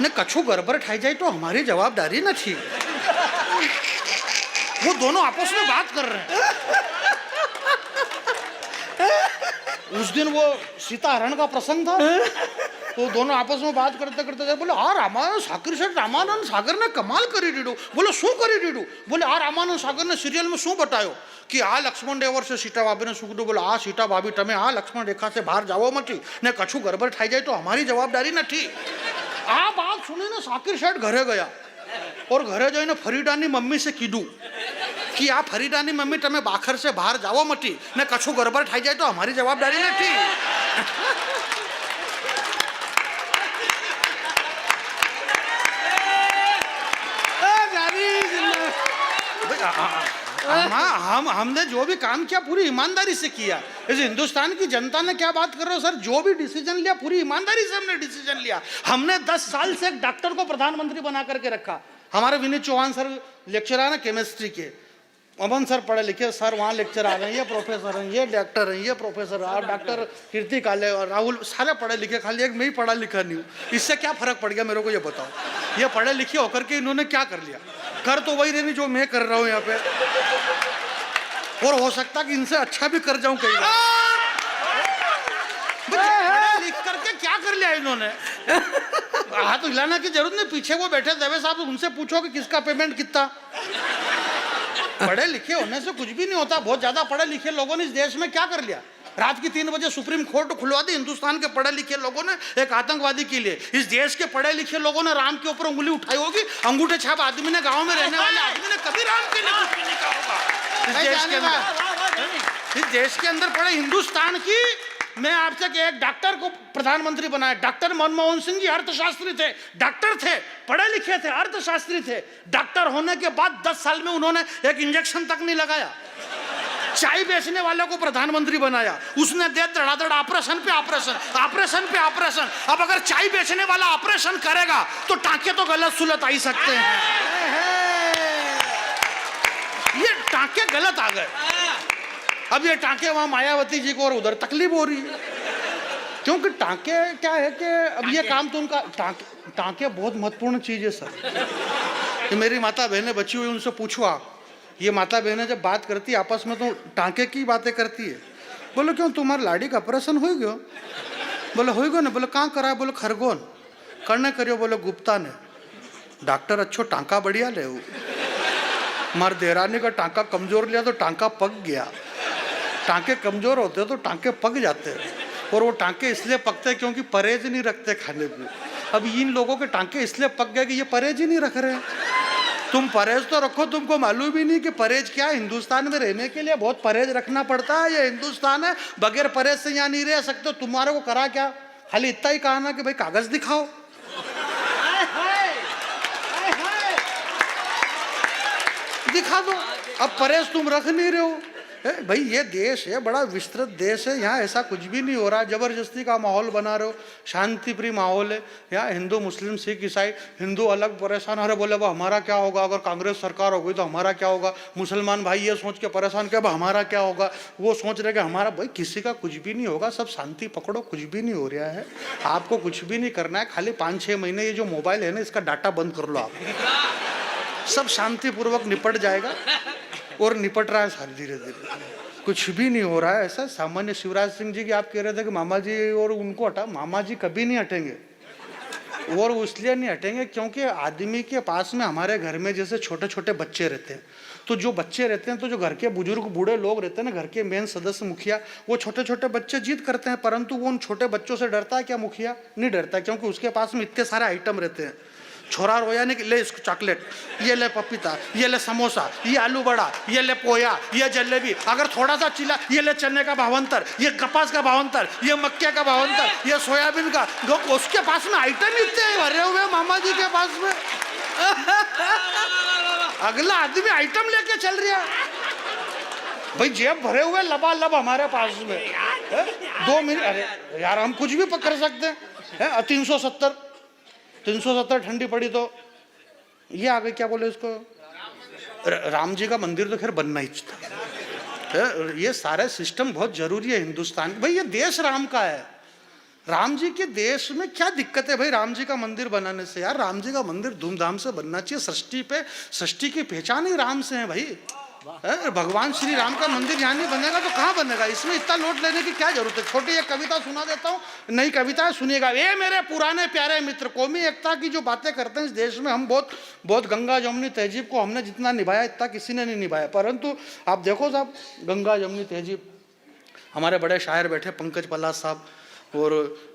ने कछु गड़बड़ थाई जाए तो हमारी जवाबदारी नहीं। वो दोनों आपस में बात कर रहे हैं। उस दिन वो सीता हरण का प्रसंग था, तो दोनों आपस में बात करते करते बोले हाँ रामायण साकिर सेठ रामानंद सागर ने कमाल करी डीडू। बोले शू करी डीडू? बोले आ रामानंद सागर ने सीरियल में शू बतायो कि आ लक्ष्मण रेवर से सीता भाभी ने शू कीधु? बोले आ सीता भाभी तमे आ लक्ष्मण रेखा से बाहर जावो मती ने कछु गड़बड़ थाई जाए तो हमारी जवाबदारी नहीं। आ बात सुनी ने साकिर सेठ घरे गया, और घरे जईने फरीदानी मम्मी से कीधु कि आ फरीदानी मम्मी तमे बाखर से बाहर जावो मती ने कछु गड़बड़ थाई जाए तो हमारी जवाबदारी नहीं। हमने जो भी काम किया पूरी ईमानदारी से किया। इस हिंदुस्तान की जनता ने क्या बात कर रहे हो सर? जो भी डिसीजन लिया पूरी ईमानदारी से हमने डिसीजन लिया। हमने 10 साल से एक डॉक्टर को प्रधानमंत्री बना करके रखा। हमारे विनीत चौहान सर लेक्चरर है केमिस्ट्री के, अमन सर पढ़े लिखे सर वहाँ लेक्चर आ रहे हैं, ये प्रोफेसर हैं, ये डॉक्टर हैं, ये प्रोफेसर और डॉक्टर कीर्ति काले और राहुल सारे पढ़े लिखे, खाली एक मैं ही पढ़ा लिखा नहीं हूँ। इससे क्या फर्क पड़ गया मेरे को ये बताओ? ये पढ़े लिखे होकर के इन्होंने क्या कर लिया? कर तो वही रही जो मैं कर रहा हूँ यहाँ पे, और हो सकता कि इनसे अच्छा भी कर जाऊं कई बार। लिख करके क्या कर लिया इन्होंने? हाथ हिलाने की जरूरत नहीं, पीछे वो बैठे देवे साहब, उनसे पूछो कि किसका पेमेंट कितना। पढ़े लिखे होने से कुछ भी नहीं होता। बहुत ज्यादा पढ़े लिखे लोगों ने इस देश में क्या कर लिया? रात की 3 बजे सुप्रीम कोर्ट खुलवा दी हिंदुस्तान के पढ़े लिखे लोगों ने एक आतंकवादी के लिए। इस देश के पढ़े लिखे लोगों ने राम के ऊपर उंगली उठाई होगी? अंगूठे छाप आदमी ने, गांव में रहने वाले आदमी ने कभी राम के लिए कुछ भी नहीं कहा होगा। इस देश के अंदर पढ़े हिंदुस्तान की, मैं आपसे कि एक डॉक्टर को प्रधानमंत्री बनाया। डॉक्टर मनमोहन सिंह जी अर्थशास्त्री थे, डॉक्टर थे, पढ़े लिखे थे, अर्थशास्त्री थे। डॉक्टर होने के बाद 10 साल में उन्होंने एक इंजेक्शन तक नहीं लगाया। चाय बेचने वाले को प्रधानमंत्री बनाया, उसने दे धड़ाधड़ ऑपरेशन पे ऑपरेशन, ऑपरेशन पे ऑपरेशन। अब अगर चाय बेचने वाला ऑपरेशन करेगा तो टांके तो गलत सुलत आ ही सकते हैं। ये टांके गलत आ गए। अब ये टांके वहां मायावती जी को और उधर तकलीफ हो रही है, क्योंकि टांके क्या है कि अब ये काम तो उनका, टांके बहुत महत्वपूर्ण चीज है सर। मेरी माता बहनें बची हुई, उनसे पूछो आप, ये माता बहनें जब बात करती है आपस में तो टांके की बातें करती है। बोलो क्यों तुम्हारे लाड़ी का ऑपरेशन हो गयो? बोले हो गयो ना। बोले कहाँ करा? बोले खरगोन करने करियो। बोले गुप्ता ने। डॉक्टर अच्छो टांका बढ़िया ले। मार देरानी का टांका कमजोर लिया तो टांका पक गया। टांके कमजोर होते तो टांके पक जाते, और वो टांके इसलिए पकते क्योंकि परहेज नहीं रखते खाने पे। अब इन लोगों के टांके इसलिए पक गए कि ये परहेज ही नहीं रख रहे। तुम परहेज तो रखो, तुमको मालूम ही नहीं कि परहेज क्या है। हिंदुस्तान में रहने के लिए बहुत परहेज रखना पड़ता है। ये हिंदुस्तान है, बगैर परहेज से यहाँ नहीं रह सकते। तुम्हारे को करा क्या? खाली इतना ही कहा ना कि भाई कागज दिखाओ, दिखा दो। अब परहेज तुम रख नहीं रहे हो। भाई ये देश है, बड़ा विस्तृत देश है, यहाँ ऐसा कुछ भी नहीं हो रहा। जबरदस्ती का माहौल बना रहे हो, शांति प्रिय माहौल है। यहाँ हिंदू मुस्लिम सिख ईसाई, हिंदू अलग परेशान हो रहे, बोले वो हमारा क्या होगा अगर कांग्रेस सरकार हो गई तो हमारा क्या होगा। मुसलमान भाई ये सोच के परेशान कि अब हमारा क्या होगा, वो सोच रहे कि हमारा। भाई किसी का कुछ भी नहीं होगा, सब शांति पकड़ो, कुछ भी नहीं हो रहा है। आपको कुछ भी नहीं करना है, खाली 5-6 महीने ये जो मोबाइल है ना इसका डाटा बंद कर लो आप, सब शांतिपूर्वक निपट जाएगा। और निपट रहा है सारी, धीरे धीरे कुछ भी नहीं हो रहा है ऐसा। सामान्य शिवराज सिंह जी की आप कह रहे थे कि मामा जी और उनको हटा, मामा जी कभी नहीं हटेंगे। और इसलिए नहीं हटेंगे क्योंकि आदमी के पास में, हमारे घर में जैसे छोटे छोटे बच्चे रहते हैं, तो जो बच्चे रहते हैं, तो जो घर के बुजुर्ग बूढ़े लोग रहते हैं ना, घर के मेन सदस्य मुखिया, वो छोटे छोटे बच्चे जिद करते हैं, परंतु वो उन छोटे बच्चों से डरता है क्या? मुखिया नहीं डरता, क्योंकि उसके पास में इतने सारे आइटम रहते हैं। छोरा रोया नहीं कि ले इसको चॉकलेट, ये ले पपीता, ये ले समोसा, ये आलू बड़ा, ये ले पोया, ये जलेबी, अगर थोड़ा सा चिल्ला ये ले चने का भावंतर, ये कपास का भावंतर, ये मक्के का भावंतर, ये सोयाबीन का। उसके पास में आइटम इतने भरे हुए मामा जी के पास में। अगला आदमी आइटम लेके चल रहा है, भाई जेब भरे हुए लबालब हमारे पास में है? 2 मिनट, अरे यार हम कुछ भी कर सकते हैं। 370 ठंडी पड़ी तो ये आ गई, क्या बोले इसको, राम जी का मंदिर तो खैर बनना ही था। ये सारे सिस्टम बहुत जरूरी है हिंदुस्तान। भाई ये देश राम का है, राम जी के देश में क्या दिक्कत है भाई राम जी का मंदिर बनाने से? यार राम जी का मंदिर धूमधाम से बनना चाहिए। सृष्टि की पहचान ही राम से है भाई। भगवान श्री राम का मंदिर यहाँ नहीं बनेगा तो कहाँ बनेगा? इसमें इतना लोट लेने की क्या जरूरत है? छोटी एक कविता सुना देता हूँ, नई कविता है, सुनिएगा। ये मेरे पुराने प्यारे मित्र, कौमी एकता की जो बातें करते हैं इस देश में हम बहुत गंगा जमुनी तहजीब को हमने जितना निभाया इतना किसी ने नहीं निभाया। परंतु आप देखो साहब, गंगा जमुनी तहजीब, हमारे बड़े शायर बैठे पंकज पल्ला साहब, और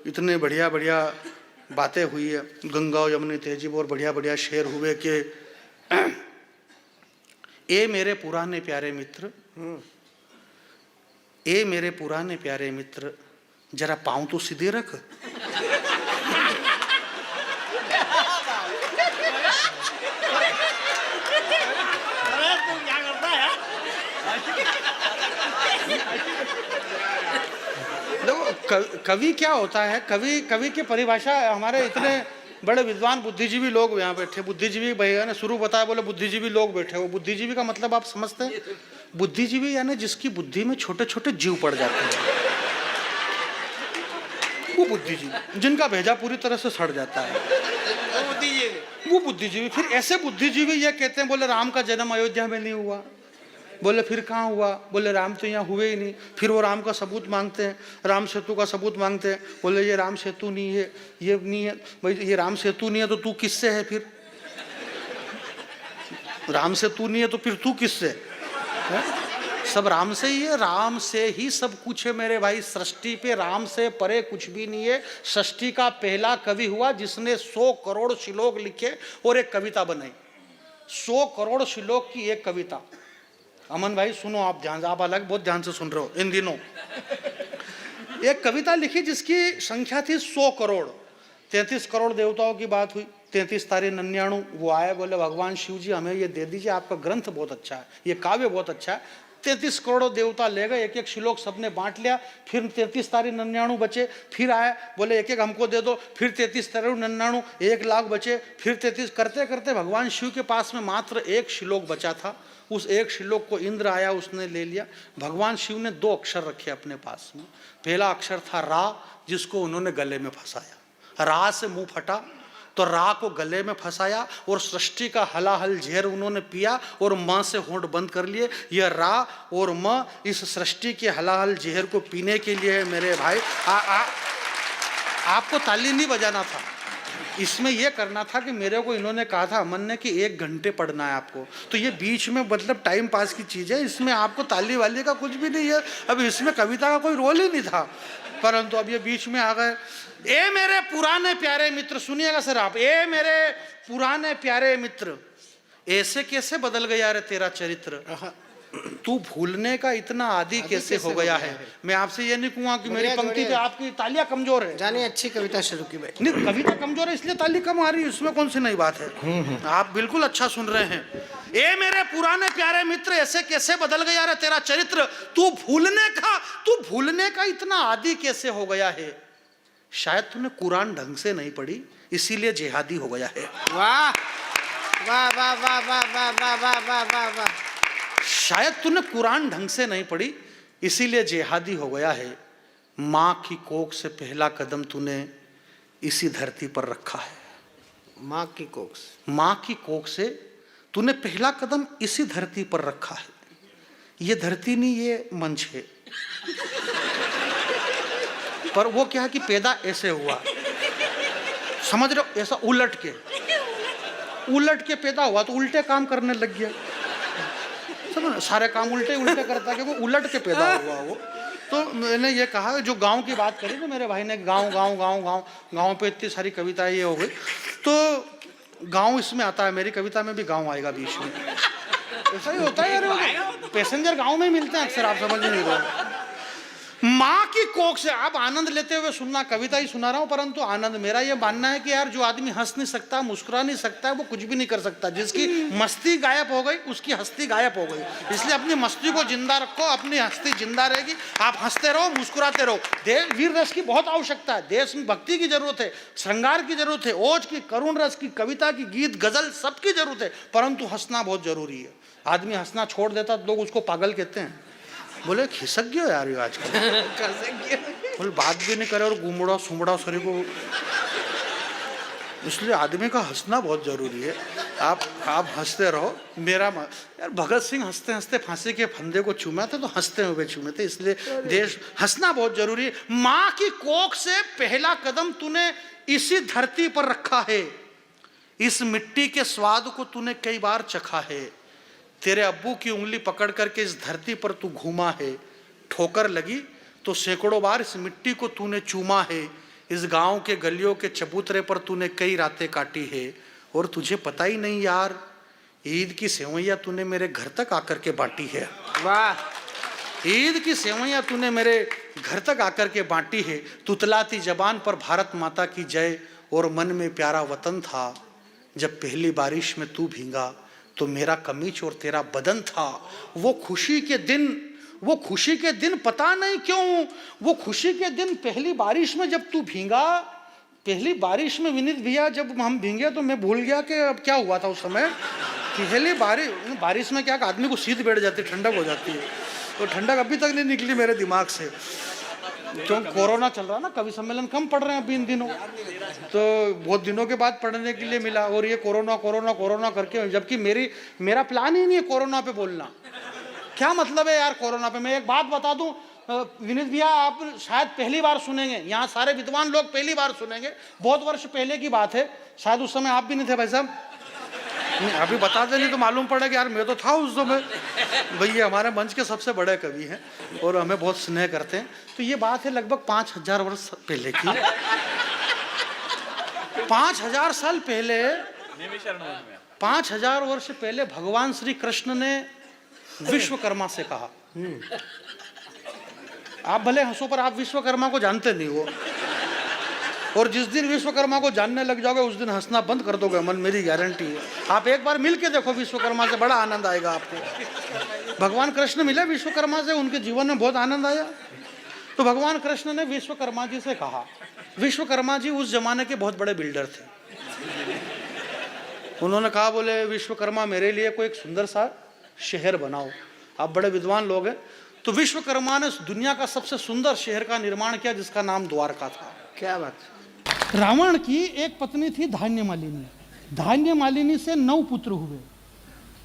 इतने बढ़िया बढ़िया बातें हुई है गंगा यमुनी तहजीब, और बढ़िया बढ़िया शेर हुए कि ए मेरे पुराने प्यारे मित्र, ए मेरे पुराने प्यारे मित्र, जरा पाँव तो सीधे रख। देखो कवि क्या होता है, कवि की परिभाषा, हमारे इतने बड़े विद्वान बुद्धिजीवी लोग यहाँ बैठे, बुद्धिजीवी भैया ने शुरू बताया, बोले बुद्धिजीवी लोग बैठे हो। बुद्धिजीवी का मतलब आप समझते हैं? बुद्धिजीवी यानी जिसकी बुद्धि में छोटे छोटे जीव पड़ जाते हैं, वो बुद्धिजीवी, जिनका भेजा पूरी तरह से सड़ जाता है, वो बुद्धिजीवी। फिर ऐसे बुद्धिजीवी ये कहते हैं, बोले राम का जन्म अयोध्या में नहीं हुआ। बोले फिर कहाँ हुआ? बोले राम तो यहाँ हुए ही नहीं। फिर वो राम का सबूत मांगते हैं, राम सेतु का सबूत मांगते हैं। बोले ये राम सेतु नहीं है, ये नहीं है। भाई ये राम सेतु नहीं है तो तू किससे है? फिर राम सेतु नहीं है तो फिर तू किससे है? सब राम से ही है, राम से ही सब कुछ है मेरे भाई। सृष्टि पे राम से परे कुछ भी नहीं है। सृष्टि का पहला कवि हुआ जिसने 100 करोड़ श्लोक लिखे और एक कविता बनाई। 100 करोड़ श्लोक की एक कविता। अमन भाई सुनो, आप ध्यान से, आप अलग बहुत ध्यान से सुन रहे हो इन दिनों। एक कविता लिखी जिसकी संख्या थी 100 करोड़। 33 करोड़ देवताओं की बात हुई, 33 तारे 99। वो आए, बोले भगवान शिव जी हमें ये दे दीजिए, आपका ग्रंथ बहुत अच्छा है, ये काव्य बहुत अच्छा है। 33 करोड़ देवता ले गए, एक एक श्लोक सबने बांट लिया। फिर 33 तारे 99 बचे। फिर आए, बोले एक एक हमको दे दो। फिर 33 तारे 99, 1 लाख बचे। फिर 33 करते करते भगवान शिव के पास में मात्र एक श्लोक बचा था। उस एक श्लोक को इंद्र आया, उसने ले लिया। भगवान शिव ने 2 अक्षर रखे अपने पास में। पहला अक्षर था रा, जिसको उन्होंने गले में फंसाया। रा से मुंह फटा तो रा को गले में फंसाया और सृष्टि का हलाहल जहर उन्होंने पिया और माँ से होंठ बंद कर लिए। यह रा और माँ इस सृष्टि के हलाहल जहर को पीने के लिए है मेरे भाई। आपको ताली नहीं बजाना था, इसमें यह करना था कि मेरे को इन्होंने कहा था अमन ने कि 1 घंटे पढ़ना है आपको, तो ये बीच में मतलब टाइम पास की चीज़ है, इसमें आपको ताली वाली का कुछ भी नहीं है। अब इसमें कविता का कोई रोल ही नहीं था, परंतु अब ये बीच में आ गए। ए मेरे पुराने प्यारे मित्र, सुनिएगा सर आप, ए मेरे पुराने प्यारे मित्र, ऐसे कैसे बदल गया रे तेरा चरित्र, तू भूलने का इतना आदी कैसे हो गया है। मैं आपसे ये नहीं कहूँगा कि मेरी पंक्ति पे आपकी तालियां कमजोर है। जानिए अच्छी कविता शुरू की भाई। नहीं, कविता कमजोर है इसलिए ताली कम आ रही है, इसमें कौन सी नई बात है। आप बिल्कुल अच्छा सुन रहे हैं। ए मेरे पुराने प्यारे मित्र, ऐसे कैसे बदल गया रे तेरा चरित्र, तू भूलने का इतना आदी कैसे हो गया है। शायद तूने कुरान ढंग से नहीं पढ़ी, इसीलिए जिहादी हो गया है। वाह वाह वाह वाह वाह वाह वाह वाह वाह वाह वाह। शायद तूने कुरान ढंग से नहीं पढ़ी, इसीलिए जिहादी हो गया है। माँ की कोख से पहला कदम तूने इसी धरती पर रखा है। माँ की कोख से, माँ की कोख से तूने पहला कदम इसी धरती पर रखा है। ये धरती नहीं, ये मंच है। पर वो क्या है कि पैदा ऐसे हुआ, समझ रहे हो, ऐसा उलट के पैदा हुआ तो उल्टे काम करने लग गया। समझ, सारे काम उल्टे करता है कि वो उलट के पैदा हुआ वो। तो मैंने ये कहा, जो गांव की बात करी ना मेरे भाई ने, गांव पे इतनी सारी कविताएं ये हो गई। तो गांव इसमें आता है, मेरी कविता में भी गांव आएगा बीच में। ऐसा ही होता है यार, पैसेंजर गांव में मिलते हैं अक्सर, आप समझ नहीं रहे। माँ की कोख से, आप आनंद लेते हुए सुनना, कविता ही सुना रहा हूं, परंतु आनंद, मेरा ये मानना है कि यार जो आदमी हंस नहीं सकता, मुस्कुरा नहीं सकता है, वो कुछ भी नहीं कर सकता। जिसकी मस्ती गायब हो गई उसकी हस्ती गायब हो गई। इसलिए अपनी मस्ती को जिंदा रखो, अपनी हस्ती जिंदा रहेगी। आप हंसते रहो, मुस्कुराते रहो। वीर रस की बहुत आवश्यकता है, देश में भक्ति की जरूरत है, श्रृंगार की जरूरत है, ओज की, करुण रस की, कविता की, गीत गजल सबकी जरूरत है, परंतु हंसना बहुत जरूरी है। आदमी हंसना छोड़ देता तो लोग उसको पागल कहते हैं। बोले खिसक गयो यार ये आजकल, बोले बात भी नहीं करे और घूमड़ा सुमड़ा शरीर को। इसलिए आदमी का हंसना बहुत जरूरी है। आप हंसते रहो। मेरा यार भगत सिंह हंसते हंसते फांसी के फंदे को चूमा थे, तो हंसते हुए चूमे थे। इसलिए देश हंसना बहुत जरूरी है। माँ की कोख से पहला कदम तूने इसी धरती पर रखा है, इस मिट्टी के स्वाद को तूने कई बार चखा है। तेरे अब्बू की उंगली पकड़ करके इस धरती पर तू घूमा है। ठोकर लगी तो सैकड़ों बार इस मिट्टी को तूने चूमा है। इस गांव के गलियों के चबूतरे पर तूने कई रातें काटी है। और तुझे पता ही नहीं यार, ईद की सेवैयां तूने मेरे घर तक आकर के बांटी है। वाह, ईद की सेवैयां तूने मेरे घर तक आकर के बांटी है। तुतलाती जबान पर भारत माता की जय, और मन में प्यारा वतन था। जब पहली बारिश में तू भींगा तो मेरा कमीज और तेरा बदन था। वो खुशी के दिन पता नहीं क्यों, वो खुशी के दिन पहली बारिश में जब तू भींगा, पहली बारिश में विनीत भैया जब हम भींगे तो मैं भूल गया कि अब क्या हुआ था उस समय। पहली बारिश में क्या आदमी को शीत बैठ जाती है, ठंडक हो जाती है। तो ठंडक अभी तक नहीं निकली मेरे दिमाग से, क्यों कोरोना चल रहा ना, कवि सम्मेलन कम पढ़ रहे हैं अभी इन दिनों, तो बहुत दिनों के बाद पढ़ने के लिए मिला। और ये कोरोना करके, जबकि मेरा प्लान ही नहीं है कोरोना पे बोलना। क्या मतलब है यार कोरोना पे। मैं एक बात बता दूं विनीत भैया, आप शायद पहली बार सुनेंगे, यहाँ सारे विद्वान लोग पहली बार सुनेंगे। बहुत वर्ष पहले की बात है, शायद उस समय आप भी नहीं थे भाई साहब। अभी बता दे, नहीं तो मालूम पड़ेगा यार मैं तो था उस समय। भैया हमारे मंच के सबसे बड़े कवि हैं और हमें बहुत स्नेह करते हैं। तो ये बात है लगभग 5000 वर्ष पहले की। 5000 साल पहले, 5000 वर्ष पहले भगवान श्री कृष्ण ने विश्वकर्मा से कहा। आप भले हंसो पर आप विश्वकर्मा को जानते नहीं हो, और जिस दिन विश्वकर्मा को जानने लग जाओगे उस दिन हंसना बंद कर दोगे मन, मेरी गारंटी है। आप एक बार मिल के देखो विश्वकर्मा से, बड़ा आनंद आएगा आपको। भगवान कृष्ण मिले विश्वकर्मा से, उनके जीवन में बहुत आनंद आया। तो भगवान कृष्ण ने विश्वकर्मा जी से कहा। विश्वकर्मा जी उस जमाने के बहुत बड़े बिल्डर थे। उन्होंने कहा, बोले विश्वकर्मा मेरे लिए कोई एक सुंदर सा शहर बनाओ। आप बड़े विद्वान लोग हैं। तो विश्वकर्मा ने दुनिया का सबसे सुंदर शहर का निर्माण किया, जिसका नाम द्वारका था। क्या बात। रावण की एक पत्नी थी धान्यमालिनी। धान्यमालिनी से 9 पुत्र हुए।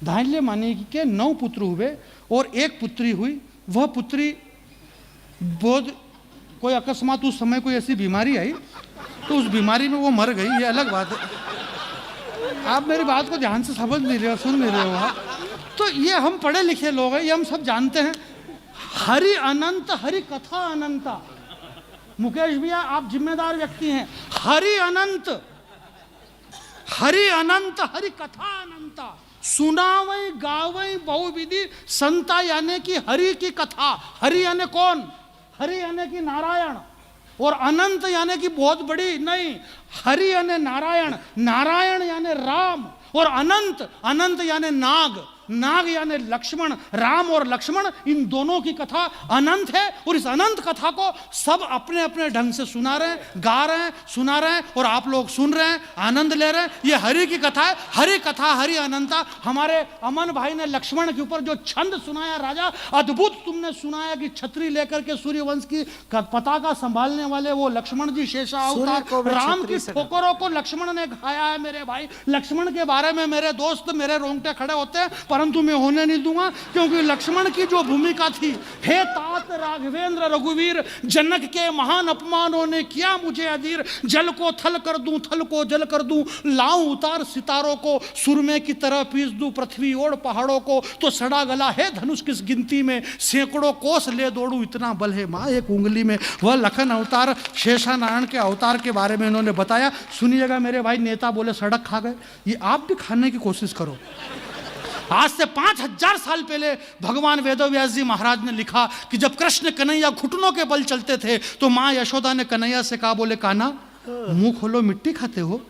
धान्यमालिनी के 9 पुत्र हुए और एक पुत्री हुई। वह पुत्री बहुत कोई अकस्मात उस समय कोई ऐसी बीमारी आई, तो उस बीमारी में वो मर गई। ये अलग बात है। आप मेरी बात को ध्यान से समझ नहीं रहे हो, सुन नहीं रहे हो आप। तो ये हम पढ़े लिखे लोग हैं, ये हम सब जानते हैं। हरि अनंत, हरि कथा अनंता। मुकेश भैया आप जिम्मेदार व्यक्ति हैं। हरि अनंत, हरि अनंत, हरि कथा अनंता। सुनावई गावई बहुविधि संता, यानी कि हरि की कथा। हरि यानी कौन? हरि यानी कि नारायण, और अनंत यानी कि बहुत बड़ी नहीं। हरि यानी नारायण, नारायण यानी राम, और अनंत, अनंत यानी नाग, नाग यानी लक्ष्मण। राम और लक्ष्मण इन दोनों की कथा अनंत है। और इस अनंत कथा को सब अपने अपने ढंग से सुना रहे हैं, गा रहे हैं, सुना रहे हैं, और आप लोग सुन रहे हैं, आनंद ले रहे हैं। ये हरि की कथा है। हरि कथा, हरि अनंता। हमारे अमन भाई ने लक्ष्मण के ऊपर जो छंद सुनाया राजा, अद्भुत तुमने सुनाया कि छतरी लेकर के सूर्यवंश की पताका संभालने वाले वो लक्ष्मण जी शेषा अवतार। राम की ठोकरों को लक्ष्मण ने खाया है मेरे भाई। लक्ष्मण के बारे में मेरे दोस्त, मेरे रोंगटे खड़े होते हैं, परंतु मैं होने नहीं दूंगा, क्योंकि लक्ष्मण की जो भूमिका थी, हे तात राघवेंद्र रघुवीर, जनक के महान अपमानों ने किया मुझे अधीर, जल को थल कर दूं, थल को जल कर दूं, लाऊं उतार सितारों को, सुरमे की तरह पीस दूं पृथ्वी और पहाड़ों को, तो सड़ा गला है धनुष किस गिनती में, सैकड़ों कोस ले दौड़ू इतना बल है माँ एक उंगली में। वह लखन अवतार शेषा नारायण के अवतार के बारे में इन्होंने बताया। सुनिएगा मेरे भाई, नेता बोले सड़क खा गए, ये आप भी खाने की कोशिश करो। आज से 5000 साल पहले भगवान वेदव्यास जी महाराज ने लिखा कि जब कृष्ण कन्हैया घुटनों के बल चलते थे तो माँ यशोदा ने कन्हैया से कहा, बोले कान्हा मुंह खोलो मिट्टी खाते हो,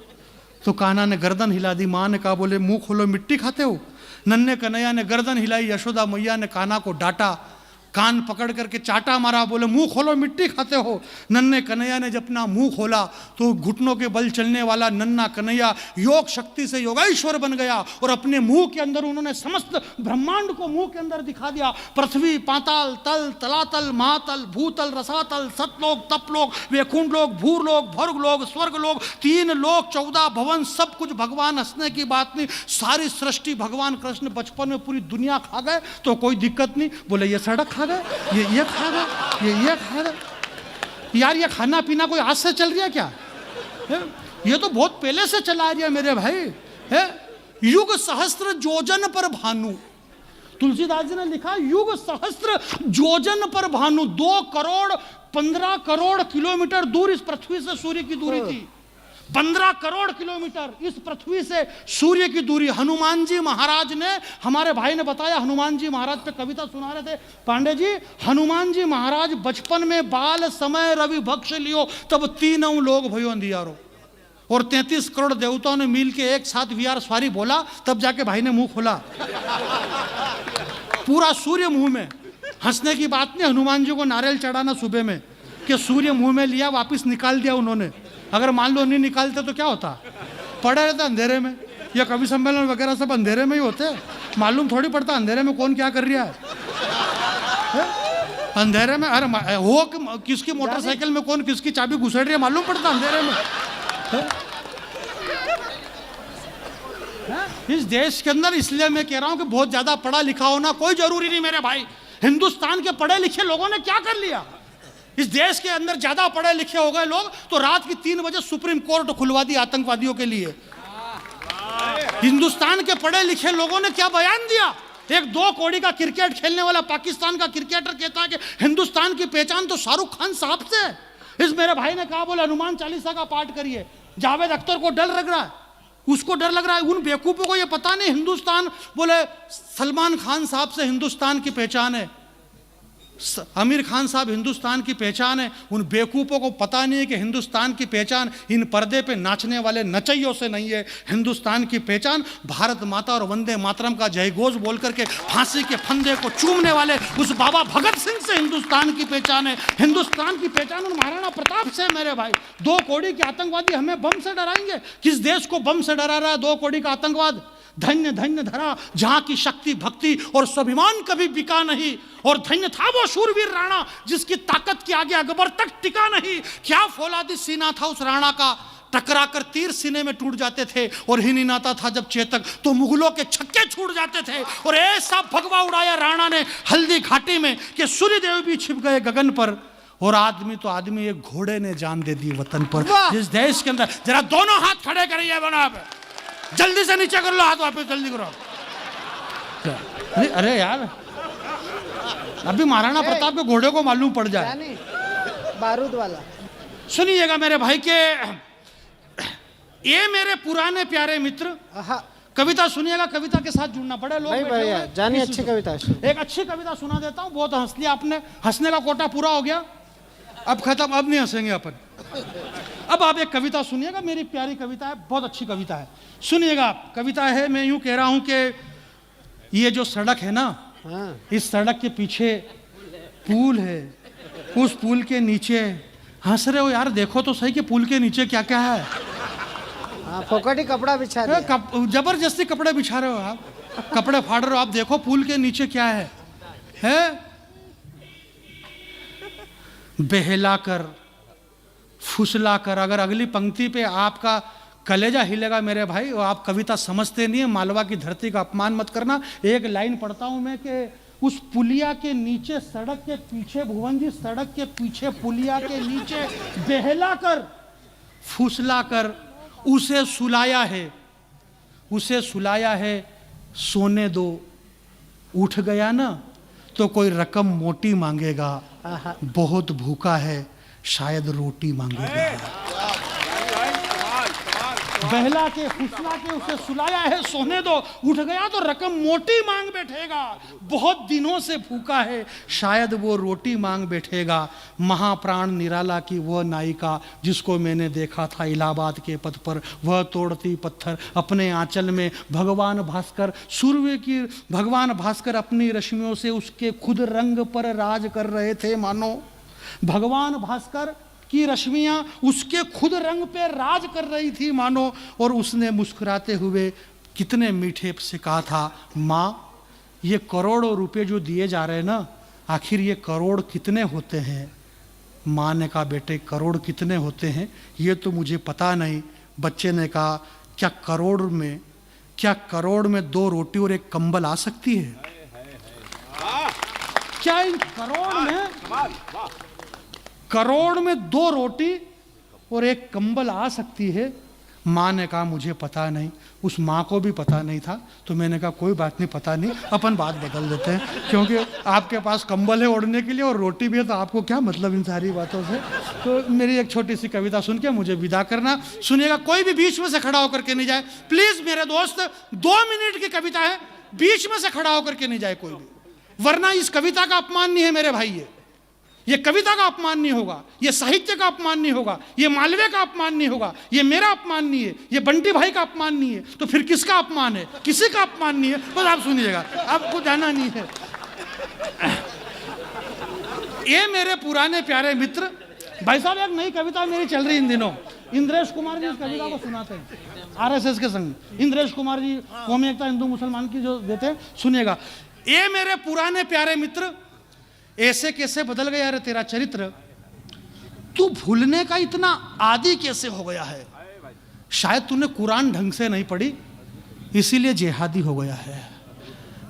तो कान्हा ने गर्दन हिला दी। माँ ने कहा, बोले मुंह खोलो मिट्टी खाते हो। नन्हे कन्हैया ने गर्दन हिलाई, यशोदा मैया ने कान्हा को डांटा, कान पकड़ करके चाटा मारा, बोले मुंह खोलो मिट्टी खाते हो। नन्हे कन्हैया ने जब अपना मुंह खोला तो घुटनों के बल चलने वाला नन्हा कन्हैया योग शक्ति से योगेश्वर बन गया और अपने मुंह के अंदर उन्होंने समस्त ब्रह्मांड को मुंह के अंदर दिखा दिया। पृथ्वी, पाताल, तल, तलातल, महातल, भूतल, रसातल, सतलोक, तपलोक, वैकुंठ लोक, भूरलोक, भर्गलोक, स्वर्गलोक, 3 लोक, 14 भवन, सब कुछ भगवान, हंसने की बात नहीं। सारी सृष्टि भगवान कृष्ण बचपन में पूरी दुनिया खा गए तो कोई दिक्कत नहीं। बोले ये सड़क खा गए, ये खा गए, ये खा गए। यार ये खाना पीना कोई आज से चल रहा है क्या है? ये तो बहुत पहले से चला रहा है मेरे भाई है। युग सहस्त्र जोजन पर भानु, तुलसीदास जी ने लिखा युग सहस्त्र जोजन पर भानु, 2 करोड़ 15 करोड़ किलोमीटर दूर इस पृथ्वी से सूर्य की दूरी थी। 15 करोड़ किलोमीटर इस पृथ्वी से सूर्य की दूरी। हनुमान जी महाराज ने, हमारे भाई ने बताया, हनुमान जी महाराज पे कविता सुना रहे थे पांडे जी। हनुमान जी महाराज बचपन में बाल समय रवि भक्ष लियो, तब 3 लोग भयो अंधियारो, और 33 करोड़ देवताओं ने मिल के एक साथ विहार स्वारी बोला, तब जाके भाई ने मुंह खोला। पूरा सूर्य मुंह में। हंसने की बात नहीं, हनुमान जी को नारियल चढ़ाना सुबह में कि सूर्य मुंह में लिया, वापिस निकाल दिया उन्होंने। अगर मान लो नहीं निकालते तो क्या होता, पड़े रहते अंधेरे में। या कवि सम्मेलन वगैरह सब अंधेरे में ही होते, मालूम थोड़ी पड़ता अंधेरे में कौन क्या कर रहा है। अंधेरे में अरे हो किसकी मोटरसाइकिल में कौन किसकी चाबी घुसेड़ रही है मालूम पड़ता अंधेरे में। इस देश के अंदर, इसलिए मैं कह रहा हूं कि बहुत ज्यादा पढ़ा लिखा होना कोई जरूरी नहीं मेरे भाई। हिंदुस्तान के पढ़े लिखे लोगों ने क्या कर लिया, इस देश के अंदर ज्यादा पढ़े लिखे हो गए लोग तो रात की 3 बजे सुप्रीम कोर्ट खुलवा दी आतंकवादियों के लिए। हिंदुस्तान के पढ़े लिखे लोगों ने क्या बयान दिया। एक 2 कौड़ी का क्रिकेट खेलने वाला पाकिस्तान का क्रिकेटर कहता है कि हिंदुस्तान की पहचान तो शाहरुख खान साहब से है। इस मेरे भाई ने कहा, बोले हनुमान चालीसा का पाठ करिए। जावेद अख्तर को डर लग रहा है, उसको डर लग रहा है। उन बेवकूफों को ये पता नहीं हिंदुस्तान, बोले सलमान खान साहब से हिंदुस्तान की पहचान है, आमिर खान साहब हिंदुस्तान की पहचान है। उन बेवकूफ़ों को पता नहीं है कि हिंदुस्तान की पहचान इन पर्दे पे नाचने वाले नचैयों से नहीं है। हिंदुस्तान की पहचान भारत माता और वंदे मातरम का जयघोष बोल करके फांसी के फंदे को चूमने वाले उस बाबा भगत सिंह से हिंदुस्तान की पहचान है। हिंदुस्तान की पहचान उन महाराणा प्रताप से मेरे भाई। 2 कौड़ी के आतंकवादी हमें बम से डराएंगे। किस देश को बम से डरा रहा है 2 कौड़ी का आतंकवाद। धन्य धन्य धरा जहां की शक्ति भक्ति और स्वाभिमान कभी बिका नहीं, और धन्य था वो शूरवीर राणा जिसकी ताकत के आगे अकबर तक टिका नहीं। क्या फौलादी सीना था उस राणा का, टकरा कर तीर सीने में टूट जाते थे, और ही नहीं नाता था जब चेतक तो मुगलों के छक्के छूट जाते थे। और ऐसा भगवा उड़ाया राणा ने हल्दी घाटी में कि सूर्यदेव भी छिप गए गगन पर, और आदमी तो आदमी एक घोड़े ने जान दे दी वतन पर। इस देश के अंदर जरा दोनों हाथ खड़े करिए बना, जल्दी से नीचे कर लो हाथ, वापस जल्दी करो। अरे यार अभी महाराणा प्रताप के घोड़े को मालूम पड़ जाए, बारूद वाला। सुनिएगा मेरे भाई के, ये मेरे पुराने प्यारे मित्र, कविता सुनिएगा, कविता के साथ जुड़ना पड़े लोग। जानिए अच्छी कविता, एक अच्छी कविता सुना देता हूँ। बहुत हंस लिया आपने, हंसने का कोटा पूरा हो गया, अब खत्म, अब नहीं हंसेंगे अपन। अब आप एक कविता सुनिएगा, मेरी प्यारी कविता है, बहुत अच्छी कविता है, सुनिएगा। कविता है, मैं यूं कह रहा हूं कि ये जो सड़क है ना, इस सड़क के पीछे पुल है, उस पुल के नीचे, हंस रहे हो यार, देखो तो सही कि पुल के नीचे क्या क्या है। फोकटी कपड़ा बिछा दिया, जबरदस्ती कपड़े बिछा रहे हो आप, कपड़े फाड़ रहे हो आप, देखो पुल के नीचे क्या है? बहला कर फुसला कर। अगर अगली पंक्ति पे आपका कलेजा हिलेगा मेरे भाई। और आप कविता समझते नहीं है, मालवा की धरती का अपमान मत करना। एक लाइन पढ़ता हूं मैं कि उस पुलिया के नीचे सड़क के पीछे, भुवन जी, सड़क के पीछे पुलिया के नीचे बहला कर फुसला कर उसे सुलाया है, उसे सुलाया है, सोने दो। उठ गया ना तो कोई रकम मोटी मांगेगा, बहुत भूखा है शायद रोटी मांगेगा। बहला के फुसला के उसे सुलाया है, सोने दो। उठ गया तो रकम मोटी मांग बैठेगा, बहुत दिनों से भूखा है शायद वो रोटी मांग बैठेगा। महाप्राण निराला की वह नायिका जिसको मैंने देखा था इलाहाबाद के पथ पर, वह तोड़ती पत्थर अपने आंचल में। भगवान भास्कर सूर्य की, भगवान भास्कर अपनी रश्मियों से उसके खुद रंग पर राज कर रहे थे मानो। भगवान भास्कर की रश्मियां उसके खुद रंग पे राज कर रही थी मानो। और उसने मुस्कुराते हुए कितने मीठे से कहा था, माँ ये करोड़ों रुपए जो दिए जा रहे हैं ना, आखिर ये करोड़ कितने होते हैं? माँ ने कहा, बेटे करोड़ कितने होते हैं ये तो मुझे पता नहीं। बच्चे ने कहा, क्या करोड़ में 2 रोटी और 1 कंबल आ सकती है? क्या इन करोड़ में 2 रोटी और 1 कंबल आ सकती है? माँ ने कहा, मुझे पता नहीं। उस माँ को भी पता नहीं था। तो मैंने कहा, कोई बात नहीं, पता नहीं, अपन बात बदल देते हैं, क्योंकि आपके पास कंबल है ओढ़ने के लिए और रोटी भी है, तो आपको क्या मतलब इन सारी बातों से। तो मेरी एक छोटी सी कविता सुन के मुझे विदा करना। सुनिएगा, कोई भी बीच में से खड़ा होकर के नहीं जाए प्लीज मेरे दोस्त। 2 मिनट की कविता है, बीच में से खड़ा होकर के नहीं जाए कोई भी, वरना इस कविता का अपमान नहीं है मेरे भाई। ये कविता का अपमान नहीं होगा, ये साहित्य का अपमान नहीं होगा, ये मालवे का अपमान नहीं होगा, ये मेरा अपमान नहीं है, ये बंटी भाई का अपमान नहीं है, तो फिर किसका अपमान है? किसी का अपमान नहीं है। बस आप सुनिएगा, आपको जाना नहीं है। ये मेरे पुराने प्यारे मित्र, भाई साहब एक नई कविता मेरी चल रही इन दिनों, इंद्रेश कुमार जी इस कविता को सुनाते हैं आरएसएस के संग। इंद्रेश कुमार जी कौमी एकता हिंदू मुसलमान की जो देते हैं, सुनिएगा। ये मेरे पुराने प्यारे मित्र, ऐसे कैसे बदल गया रे तेरा चरित्र, तू भूलने का इतना आदी कैसे हो गया है? शायद तूने कुरान ढंग से नहीं पढ़ी, इसीलिए जिहादी हो गया है।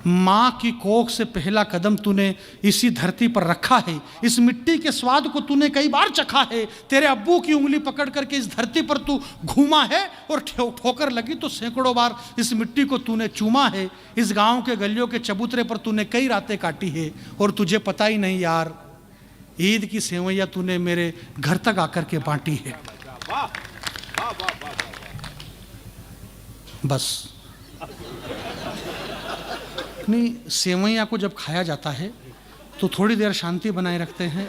माँ की कोख से पहला कदम तूने इसी धरती पर रखा है, इस मिट्टी के स्वाद को तूने कई बार चखा है। तेरे अब्बू की उंगली पकड़ करके इस धरती पर तू घूमा है और ठोकर लगी तो सैकड़ों बार इस मिट्टी को तूने चूमा है। इस गांव के गलियों के चबूतरे पर तूने कई रातें काटी है और तुझे पता ही नहीं यार, ईद की सेवैयां तूने मेरे घर तक आकर के बांटी है। बस नहीं, सेवैयाँ को जब खाया जाता है तो थोड़ी देर शांति बनाए रखते हैं,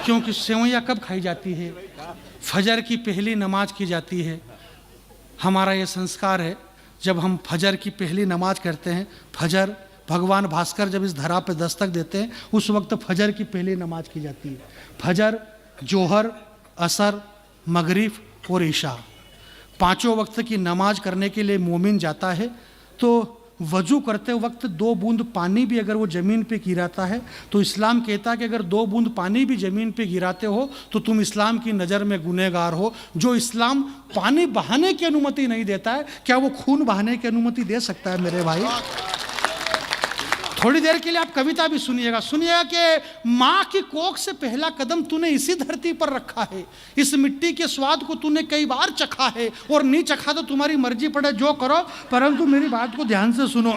क्योंकि सेवैयाँ कब खाई जाती है? फजर की पहली नमाज की जाती है। हमारा ये संस्कार है, जब हम फजर की पहली नमाज करते हैं, फजर भगवान भास्कर जब इस धरा पे दस्तक देते हैं, उस वक्त फजर की पहली नमाज की जाती है। फजर, जोहर, असर, मगरिब और ईशा, 5 वक्त की नमाज करने के लिए मोमिन जाता है तो वजू करते वक्त 2 बूंद पानी भी अगर वो ज़मीन पे गिराता है तो इस्लाम कहता है कि अगर 2 बूंद पानी भी ज़मीन पे गिराते हो तो तुम इस्लाम की नज़र में गुनहगार हो। जो इस्लाम पानी बहाने की अनुमति नहीं देता है, क्या वो खून बहाने की अनुमति दे सकता है मेरे भाई? थोड़ी देर के लिए आप कविता भी सुनिएगा। सुनिएगा कि माँ की कोख से पहला कदम तूने इसी धरती पर रखा है, इस मिट्टी के स्वाद को तूने कई बार चखा है, और नहीं चखा तो तुम्हारी मर्जी पड़े जो करो, परंतु मेरी बात को ध्यान से सुनो।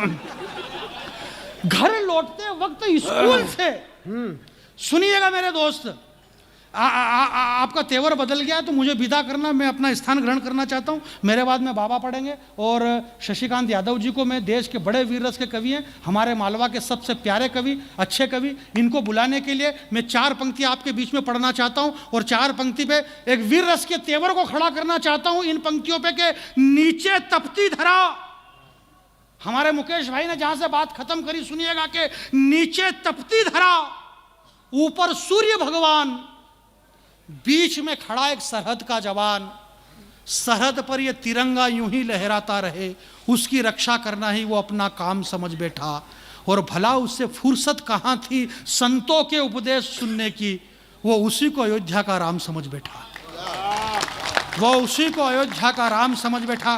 घर लौटते वक्त स्कूल से, सुनिएगा मेरे दोस्त, आपका तेवर बदल गया तो मुझे विदा करना, मैं अपना स्थान ग्रहण करना चाहता हूँ। मेरे बाद में बाबा पढ़ेंगे और शशिकांत यादव जी को, मैं देश के बड़े वीर रस के कवि हैं, हमारे मालवा के सबसे प्यारे कवि, अच्छे कवि, इनको बुलाने के लिए मैं 4 पंक्तियाँ आपके बीच में पढ़ना चाहता हूँ और 4 पंक्ति पे एक वीर रस के तेवर को खड़ा करना चाहता हूँ। इन पंक्तियों पे के नीचे तपती धरा, हमारे मुकेश भाई ने जहाँ से बात खत्म करी, सुनिएगा कि नीचे तपती धरा, ऊपर सूर्य भगवान, बीच में खड़ा एक सरहद का जवान, सरहद पर ये तिरंगा यूं ही लहराता रहे, उसकी रक्षा करना ही वो अपना काम समझ बैठा। और भला उससे फुर्सत कहाँ थी संतों के उपदेश सुनने की, वो उसी को अयोध्या का राम समझ बैठा। वो उसी को अयोध्या का राम समझ बैठा।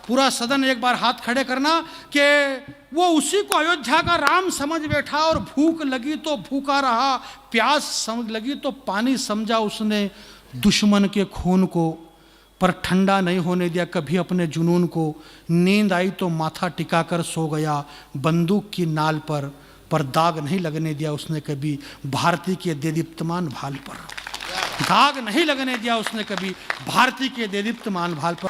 पूरा सदन एक बार हाथ खड़े करना कि वो उसी को अयोध्या का राम समझ बैठा, और भूख लगी तो भूखा रहा, प्यास समझ लगी तो पानी समझा उसने दुश्मन के खून को, पर ठंडा नहीं होने दिया कभी अपने जुनून को। नींद आई तो माथा टिकाकर सो गया बंदूक की नाल पर दाग नहीं लगने दिया उसने कभी भारती के देदीप्यमान भाल पर। दाग नहीं लगने दिया उसने कभी भारती के देदीप्यमान भाल पर।